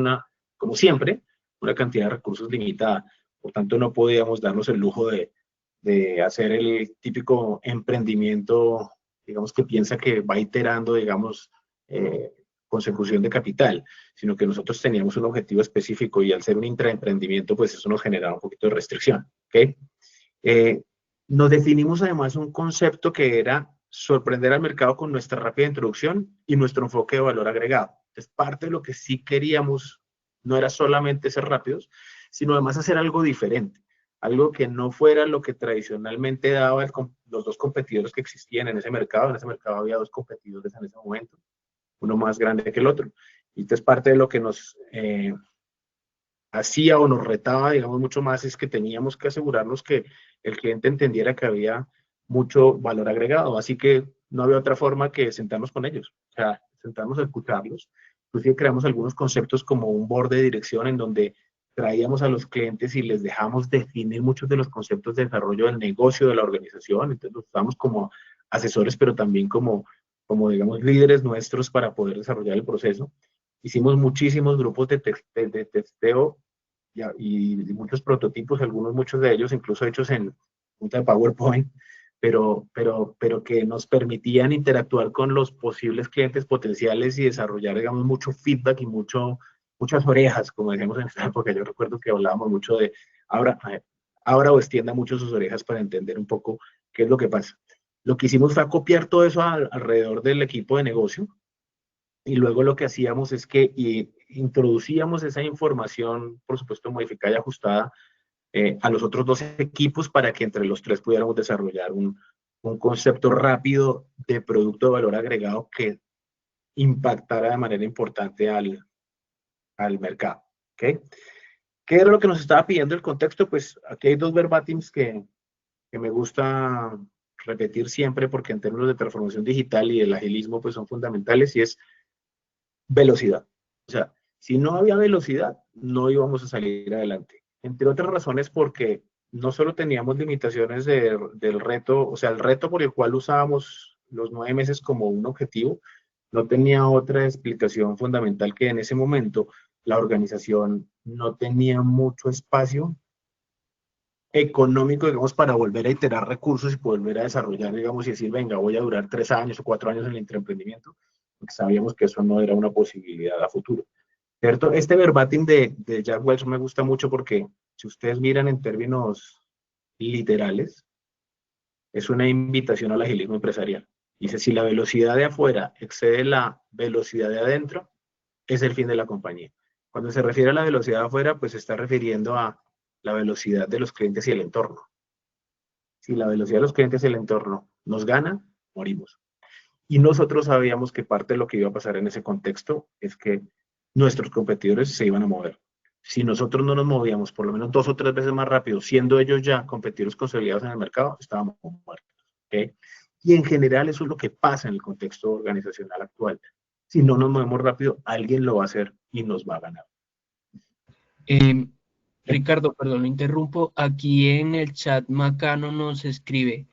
como siempre, una cantidad de recursos limitada. Por tanto, no podíamos darnos el lujo de hacer el típico emprendimiento, digamos, que piensa que va iterando, digamos, consecución de capital, sino que nosotros teníamos un objetivo específico y al ser un intraemprendimiento, pues eso nos generaba un poquito de restricción, ¿ok? Nos definimos además un concepto que era sorprender al mercado con nuestra rápida introducción y nuestro enfoque de valor agregado. Entonces, parte de lo que sí queríamos no era solamente ser rápidos, sino además hacer algo diferente, algo que no fuera lo que tradicionalmente daba los 2 competidores que existían en ese mercado. En ese mercado había 2 competidores en ese momento, uno más grande que el otro. Y entonces parte de lo que nos hacía o nos retaba, digamos, mucho más es que teníamos que asegurarnos que el cliente entendiera que había mucho valor agregado. Así que no había otra forma que sentarnos con ellos, o sea, sentarnos a escucharlos. Inclusive creamos algunos conceptos como un board de dirección en donde traíamos a los clientes y les dejamos definir muchos de los conceptos de desarrollo del negocio de la organización. Entonces los usamos como asesores, pero también como digamos, líderes nuestros para poder desarrollar el proceso. Hicimos muchísimos grupos de testeo y muchos prototipos, muchos de ellos incluso hechos en punta de PowerPoint, pero que nos permitían interactuar con los posibles clientes potenciales y desarrollar, digamos, mucho feedback y muchas orejas, como decíamos en esta época. Yo recuerdo que hablábamos mucho de ahora o extienda mucho sus orejas para entender un poco qué es lo que pasa. Lo que hicimos fue copiar todo eso alrededor del equipo de negocio y luego lo que hacíamos es que introducíamos esa información, por supuesto modificada y ajustada, a los otros 2 equipos para que entre los 3 pudiéramos desarrollar un concepto rápido de producto de valor agregado que impactara de manera importante al mercado. ¿Okay? ¿Qué era lo que nos estaba pidiendo el contexto? Pues aquí hay 2 verbatims que me gusta repetir siempre porque en términos de transformación digital y el agilismo pues son fundamentales y es velocidad. O sea, si no había velocidad, no íbamos a salir adelante. Entre otras razones porque no solo teníamos limitaciones del reto, o sea, el reto por el cual usábamos los 9 meses como un objetivo, No tenía otra explicación fundamental que en ese momento la organización no tenía mucho espacio económico, digamos, para volver a iterar recursos y volver a desarrollar, digamos, y decir, venga, voy a durar 3 años o 4 años en el intraemprendimiento, porque sabíamos que eso no era una posibilidad a futuro. ¿Cierto? Este verbatim de Jack Welch me gusta mucho porque si ustedes miran en términos literales, es una invitación al agilismo empresarial. Dice, si la velocidad de afuera excede la velocidad de adentro, es el fin de la compañía. Cuando se refiere a la velocidad de afuera, pues se está refiriendo a la velocidad de los clientes y el entorno. Si la velocidad de los clientes y el entorno nos gana, morimos. Y nosotros sabíamos que parte de lo que iba a pasar en ese contexto es que nuestros competidores se iban a mover. Si nosotros no nos movíamos por lo menos 2 o 3 veces más rápido, siendo ellos ya competidores consolidados en el mercado, estábamos muertos. ¿Okay? Y en general eso es lo que pasa en el contexto organizacional actual. Si no nos movemos rápido, alguien lo va a hacer y nos va a ganar. Ricardo, perdón, lo interrumpo. Aquí en el chat Macano nos escribe,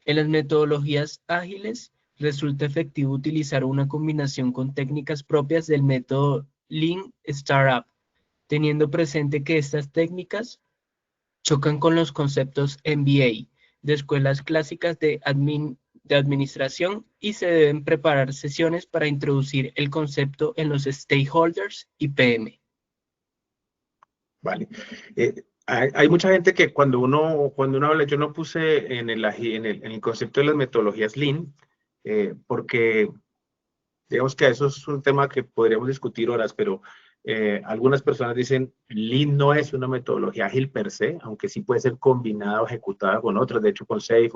en las metodologías ágiles resulta efectivo utilizar una combinación con técnicas propias del método Lean Startup, teniendo presente que estas técnicas chocan con los conceptos MBA de escuelas clásicas de administración y se deben preparar sesiones para introducir el concepto en los stakeholders y PM. Vale. Hay mucha gente que cuando uno habla, yo no puse en el concepto de las metodologías Lean, porque digamos que eso es un tema que podríamos discutir horas, pero algunas personas dicen Lean no es una metodología ágil per se, aunque sí puede ser combinada o ejecutada con otras, de hecho con SAFe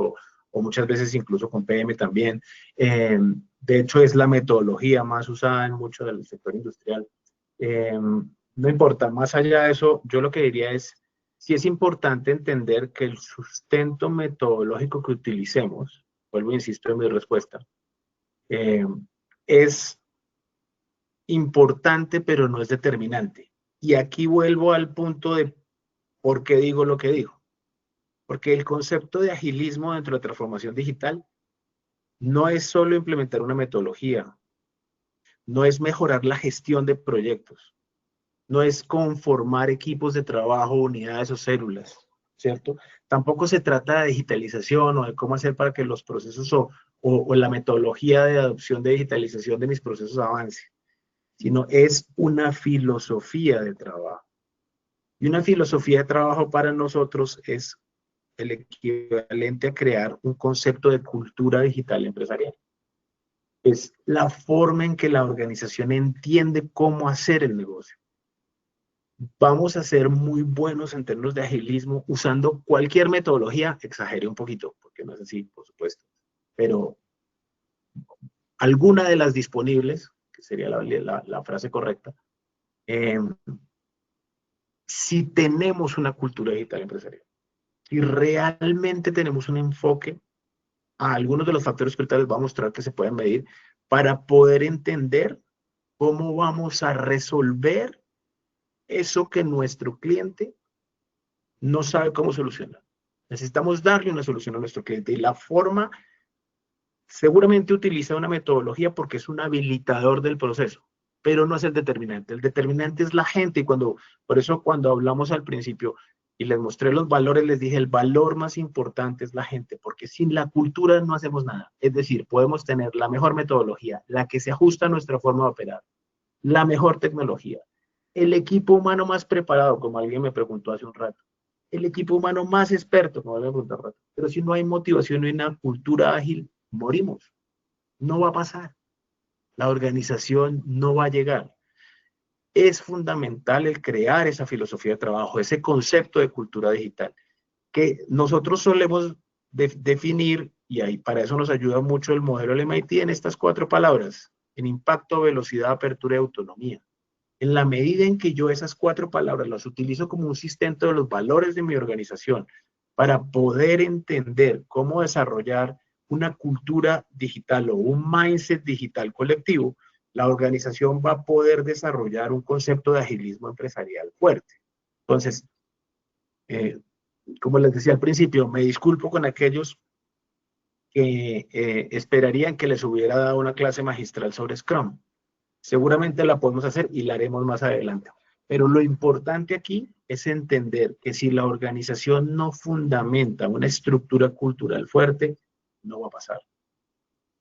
o muchas veces incluso con PM también. De hecho es la metodología más usada en mucho del sector industrial. No importa, más allá de eso, yo lo que diría es, sí es importante entender que el sustento metodológico que utilicemos, vuelvo e insisto en mi respuesta, es importante, pero no es determinante. Y aquí vuelvo al punto de por qué digo lo que digo. Porque el concepto de agilismo dentro de transformación digital no es solo implementar una metodología, no es mejorar la gestión de proyectos, no es conformar equipos de trabajo, unidades o células, ¿cierto? Tampoco se trata de digitalización o de cómo hacer para que los procesos o la metodología de adopción de digitalización de mis procesos avance, sino es una filosofía de trabajo. Y una filosofía de trabajo para nosotros es el equivalente a crear un concepto de cultura digital empresarial. Es la forma en que la organización entiende cómo hacer el negocio. Vamos a ser muy buenos en términos de agilismo usando cualquier metodología, exageré un poquito, porque no es así, por supuesto, pero alguna de las disponibles, que sería la frase correcta, si tenemos una cultura digital empresarial, si realmente tenemos un enfoque a algunos de los factores que ahorita les voy a mostrar que se pueden medir para poder entender cómo vamos a resolver eso que nuestro cliente no sabe cómo solucionar. Necesitamos darle una solución a nuestro cliente y la forma seguramente utiliza una metodología porque es un habilitador del proceso, pero no es el determinante. El determinante es la gente y por eso cuando hablamos al principio y les mostré los valores, les dije el valor más importante es la gente, porque sin la cultura no hacemos nada. Es decir, podemos tener la mejor metodología, la que se ajusta a nuestra forma de operar, la mejor tecnología, el equipo humano más preparado, como alguien me preguntó hace un rato, el equipo humano más experto, como alguien me preguntó hace un rato, pero si no hay motivación, no hay una cultura ágil, morimos. No va a pasar. La organización no va a llegar. Es fundamental el crear esa filosofía de trabajo, ese concepto de cultura digital, que nosotros solemos definir, y ahí para eso nos ayuda mucho el modelo del MIT en estas 4 palabras, en impacto, velocidad, apertura y autonomía. En la medida en que yo esas 4 palabras las utilizo como un sustento de los valores de mi organización para poder entender cómo desarrollar una cultura digital o un mindset digital colectivo, la organización va a poder desarrollar un concepto de agilismo empresarial fuerte. Entonces, como les decía al principio, me disculpo con aquellos que esperarían que les hubiera dado una clase magistral sobre Scrum. Seguramente la podemos hacer y la haremos más adelante. Pero lo importante aquí es entender que si la organización no fundamenta una estructura cultural fuerte, no va a pasar.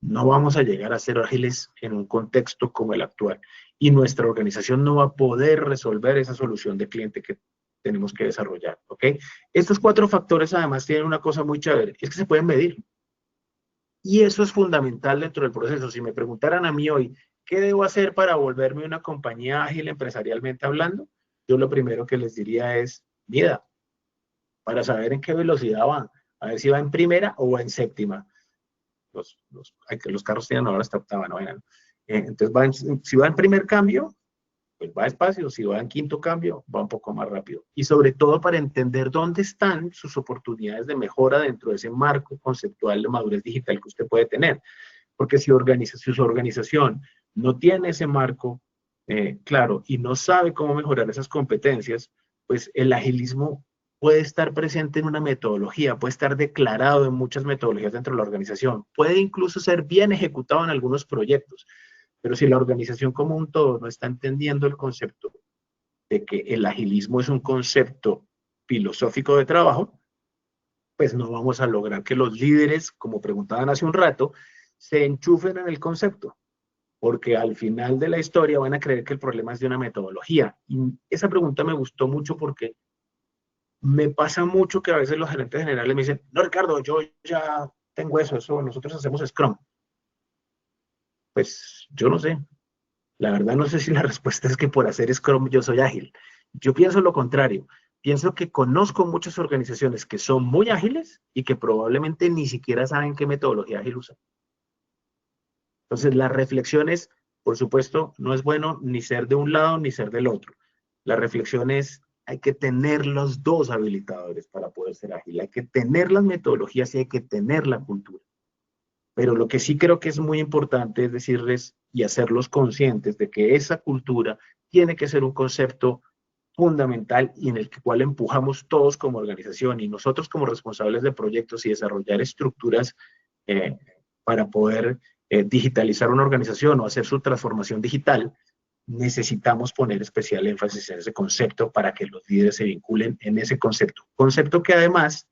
No vamos a llegar a ser ágiles en un contexto como el actual. Y nuestra organización no va a poder resolver esa solución de cliente que tenemos que desarrollar. ¿Ok? Estos 4 factores además tienen una cosa muy chévere, es que se pueden medir. Y eso es fundamental dentro del proceso. Si me preguntaran a mí hoy, ¿qué debo hacer para volverme una compañía ágil empresarialmente hablando? Yo lo primero que les diría es, mida, para saber en qué velocidad va. A ver si va en primera o va en séptima. Los carros tienen ahora hasta octava, novena. Entonces, si va en primer cambio, pues va despacio. Si va en quinto cambio, va un poco más rápido. Y sobre todo para entender dónde están sus oportunidades de mejora dentro de ese marco conceptual de madurez digital que usted puede tener. Porque si su organización no tiene ese marco claro y no sabe cómo mejorar esas competencias, pues el agilismo puede estar presente en una metodología, puede estar declarado en muchas metodologías dentro de la organización, puede incluso ser bien ejecutado en algunos proyectos, pero si la organización como un todo no está entendiendo el concepto de que el agilismo es un concepto filosófico de trabajo, pues no vamos a lograr que los líderes, como preguntaban hace un rato, se enchufen en el concepto, porque al final de la historia van a creer que el problema es de una metodología. Y esa pregunta me gustó mucho porque me pasa mucho que a veces los gerentes generales me dicen, no, Ricardo, yo ya tengo eso, nosotros hacemos Scrum. Pues yo no sé. La verdad no sé si la respuesta es que por hacer Scrum yo soy ágil. Yo pienso lo contrario. Pienso que conozco muchas organizaciones que son muy ágiles y que probablemente ni siquiera saben qué metodología ágil usan. Entonces, la reflexión es, por supuesto, no es bueno ni ser de un lado ni ser del otro. La reflexión es, hay que tener los dos habilitadores para poder ser ágil. Hay que tener las metodologías y hay que tener la cultura. Pero lo que sí creo que es muy importante es decirles y hacerlos conscientes de que esa cultura tiene que ser un concepto fundamental y en el cual empujamos todos como organización y nosotros como responsables de proyectos y desarrollar estructuras para poder digitalizar una organización o hacer su transformación digital, necesitamos poner especial énfasis en ese concepto para que los líderes se vinculen en ese concepto. Concepto que además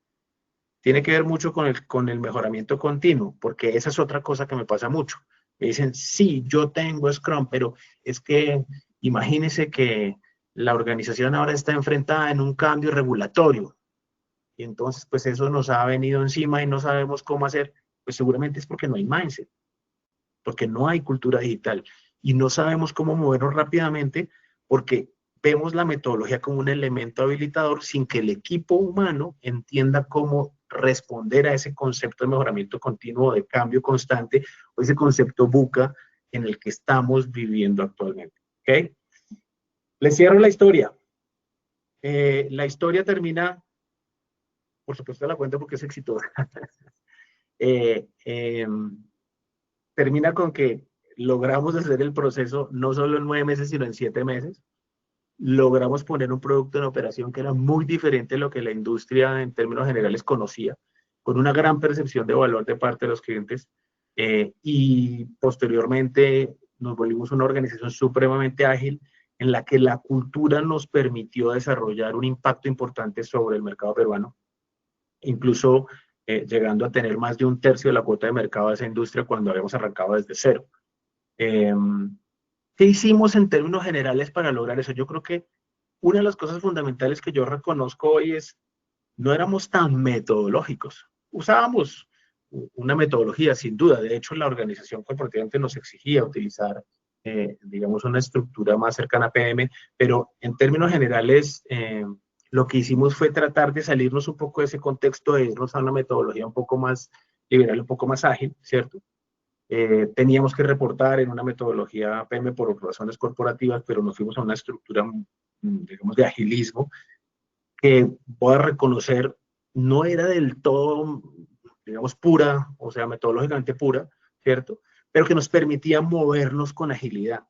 tiene que ver mucho con el mejoramiento continuo, porque esa es otra cosa que me pasa mucho. Me dicen, sí, yo tengo Scrum, pero es que imagínense que la organización ahora está enfrentada en un cambio regulatorio y entonces pues eso nos ha venido encima y no sabemos cómo hacer. Pues seguramente es porque no hay mindset, porque no hay cultura digital y no sabemos cómo movernos rápidamente porque vemos la metodología como un elemento habilitador sin que el equipo humano entienda cómo responder a ese concepto de mejoramiento continuo, de cambio constante, o ese concepto VUCA en el que estamos viviendo actualmente. ¿Okay? Les cierro la historia. La historia termina, por supuesto la cuento porque es exitosa. Termina con que logramos hacer el proceso no solo en 9 meses, sino en 7 meses. Logramos poner un producto en operación que era muy diferente a lo que la industria en términos generales conocía, con una gran percepción de valor de parte de los clientes y posteriormente nos volvimos una organización supremamente ágil en la que la cultura nos permitió desarrollar un impacto importante sobre el mercado peruano, incluso llegando a tener más de 1/3 de la cuota de mercado de esa industria cuando habíamos arrancado desde cero. ¿Qué hicimos en términos generales para lograr eso? Yo creo que una de las cosas fundamentales que yo reconozco hoy es, no éramos tan metodológicos. Usábamos una metodología, sin duda. De hecho, la organización corporativamente nos exigía utilizar, digamos, una estructura más cercana a PM, pero en términos generales, lo que hicimos fue tratar de salirnos un poco de ese contexto, de irnos a una metodología un poco más liberal, un poco más ágil, ¿cierto? Teníamos que reportar en una metodología PM por razones corporativas, pero nos fuimos a una estructura, digamos, de agilismo, que voy a reconocer no era del todo, digamos, pura, o sea, metodológicamente pura, ¿cierto? Pero que nos permitía movernos con agilidad.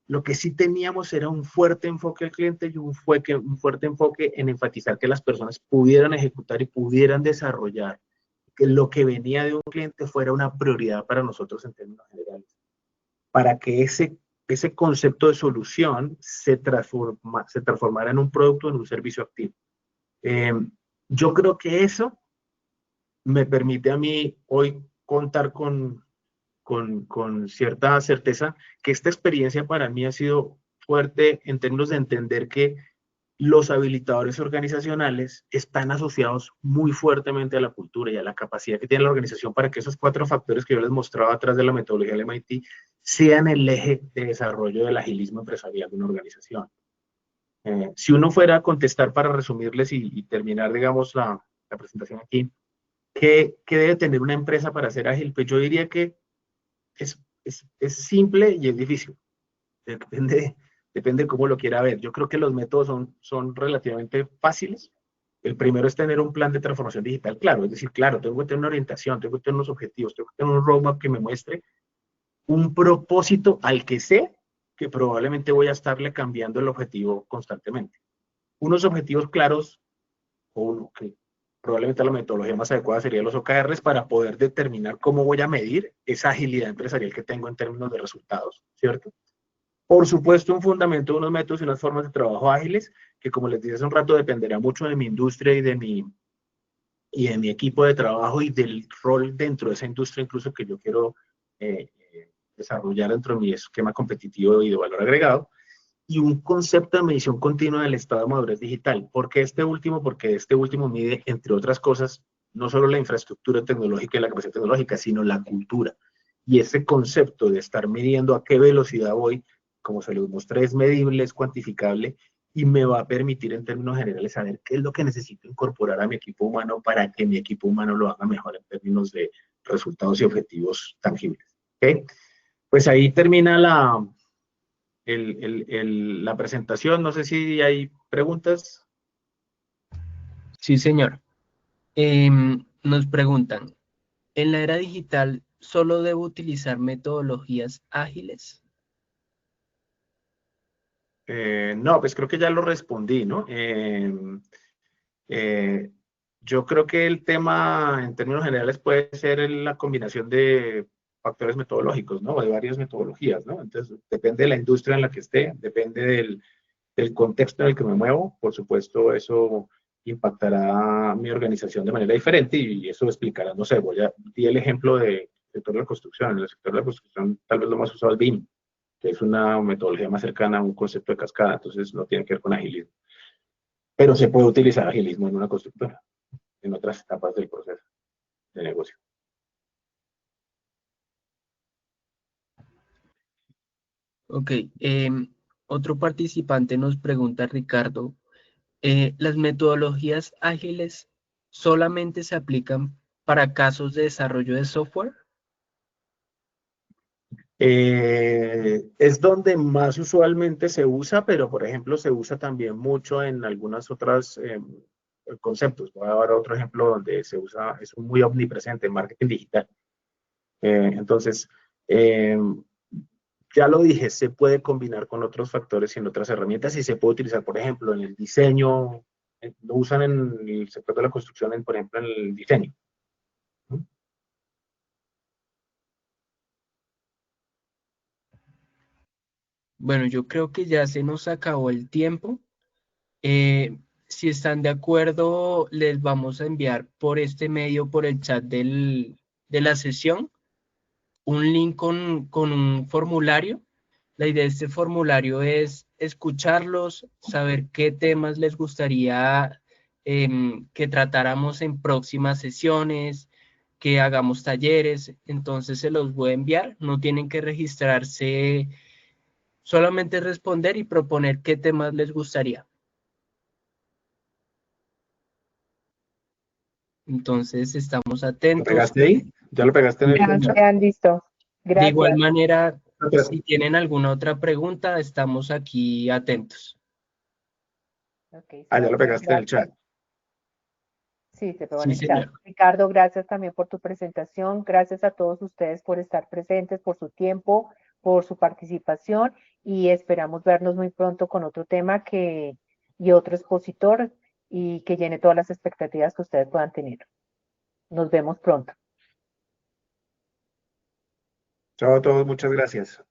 Lo que sí teníamos era un fuerte enfoque al cliente y un fuerte enfoque en enfatizar que las personas pudieran ejecutar y pudieran desarrollar que lo que venía de un cliente fuera una prioridad para nosotros en términos generales, para que ese concepto de solución se transformara en un producto, en un servicio activo. Yo creo que eso me permite a mí hoy contar con cierta certeza que esta experiencia para mí ha sido fuerte en términos de entender que los habilitadores organizacionales están asociados muy fuertemente a la cultura y a la capacidad que tiene la organización para que esos 4 factores que yo les mostraba atrás de la metodología del MIT sean el eje de desarrollo del agilismo empresarial de una organización. Si uno fuera a contestar para resumirles y terminar, digamos, la presentación aquí, ¿qué debe tener una empresa para ser ágil? Pues yo diría que es simple y es difícil. Depende de cómo lo quiera ver. Yo creo que los métodos son relativamente fáciles. El primero es tener un plan de transformación digital claro, es decir, claro, tengo que tener una orientación, tengo que tener unos objetivos, tengo que tener un roadmap que me muestre un propósito al que sé que probablemente voy a estarle cambiando el objetivo constantemente. Unos objetivos claros, o uno que probablemente la metodología más adecuada sería los OKRs para poder determinar cómo voy a medir esa agilidad empresarial que tengo en términos de resultados, ¿cierto? Por supuesto, un fundamento, unos métodos y unas formas de trabajo ágiles, que como les dije hace un rato, dependerá mucho de mi industria y de mi equipo de trabajo y del rol dentro de esa industria, incluso que yo quiero desarrollar dentro de mi esquema competitivo y de valor agregado. Y un concepto de medición continua del estado de madurez digital. ¿Por qué este último? Porque este último mide, entre otras cosas, no solo la infraestructura tecnológica y la capacidad tecnológica, sino la cultura. Y ese concepto de estar midiendo a qué velocidad voy, como se los mostré, es medible, es cuantificable y me va a permitir en términos generales saber qué es lo que necesito incorporar a mi equipo humano para que mi equipo humano lo haga mejor en términos de resultados y objetivos tangibles. ¿Okay? Pues ahí termina la presentación. No sé si hay preguntas. Sí, señor. Nos preguntan, ¿en la era digital solo debo utilizar metodologías ágiles? No, pues creo que ya lo respondí, ¿no? Yo creo que el tema en términos generales puede ser la combinación de factores metodológicos, ¿no? De varias metodologías, ¿no? Entonces, depende de la industria en la que esté, depende del contexto en el que me muevo. Por supuesto, eso impactará mi organización de manera diferente y eso explicará, no sé, di el ejemplo del sector de la construcción. En el sector de la construcción tal vez lo más usado es BIM, que es una metodología más cercana a un concepto de cascada, entonces no tiene que ver con agilismo. Pero se puede utilizar agilismo en una constructora, en otras etapas del proceso de negocio. Ok. Otro participante nos pregunta, Ricardo, ¿las metodologías ágiles solamente se aplican para casos de desarrollo de software? Es donde más usualmente se usa, pero por ejemplo se usa también mucho en algunas otras conceptos. Voy a dar otro ejemplo donde se usa, es muy omnipresente, en marketing digital. Entonces, ya lo dije, se puede combinar con otros factores y en otras herramientas y se puede utilizar, por ejemplo, en el diseño, lo usan en el sector de la construcción, por ejemplo, en el diseño. Bueno, yo creo que ya se nos acabó el tiempo. Si están de acuerdo, les vamos a enviar por este medio, por el chat de la sesión, un link con un formulario. La idea de este formulario es escucharlos, saber qué temas les gustaría que tratáramos en próximas sesiones, que hagamos talleres. Entonces se los voy a enviar. No tienen que registrarse, solamente responder y proponer qué temas les gustaría. Entonces estamos ¿Lo atentos. pegaste ahí? ¿Ya lo pegaste en el chat? Ya, listo. De igual Gracias. manera, Gracias. si tienen alguna otra pregunta, estamos aquí atentos. Okay, Ya lo Sebastián, pegaste en el gracias. chat. Sí, se pegó en Sí, el chat. señor. Ricardo, gracias también por tu presentación. Gracias a todos ustedes por estar presentes, por su tiempo, por su participación y esperamos vernos muy pronto con otro tema y otro expositor y que llene todas las expectativas que ustedes puedan tener. Nos vemos pronto. Chao a todos, muchas gracias.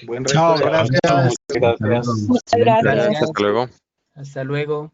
Buen resto Chao, de gracias. Gracias. Muchas gracias. Gracias. Hasta luego. Hasta luego.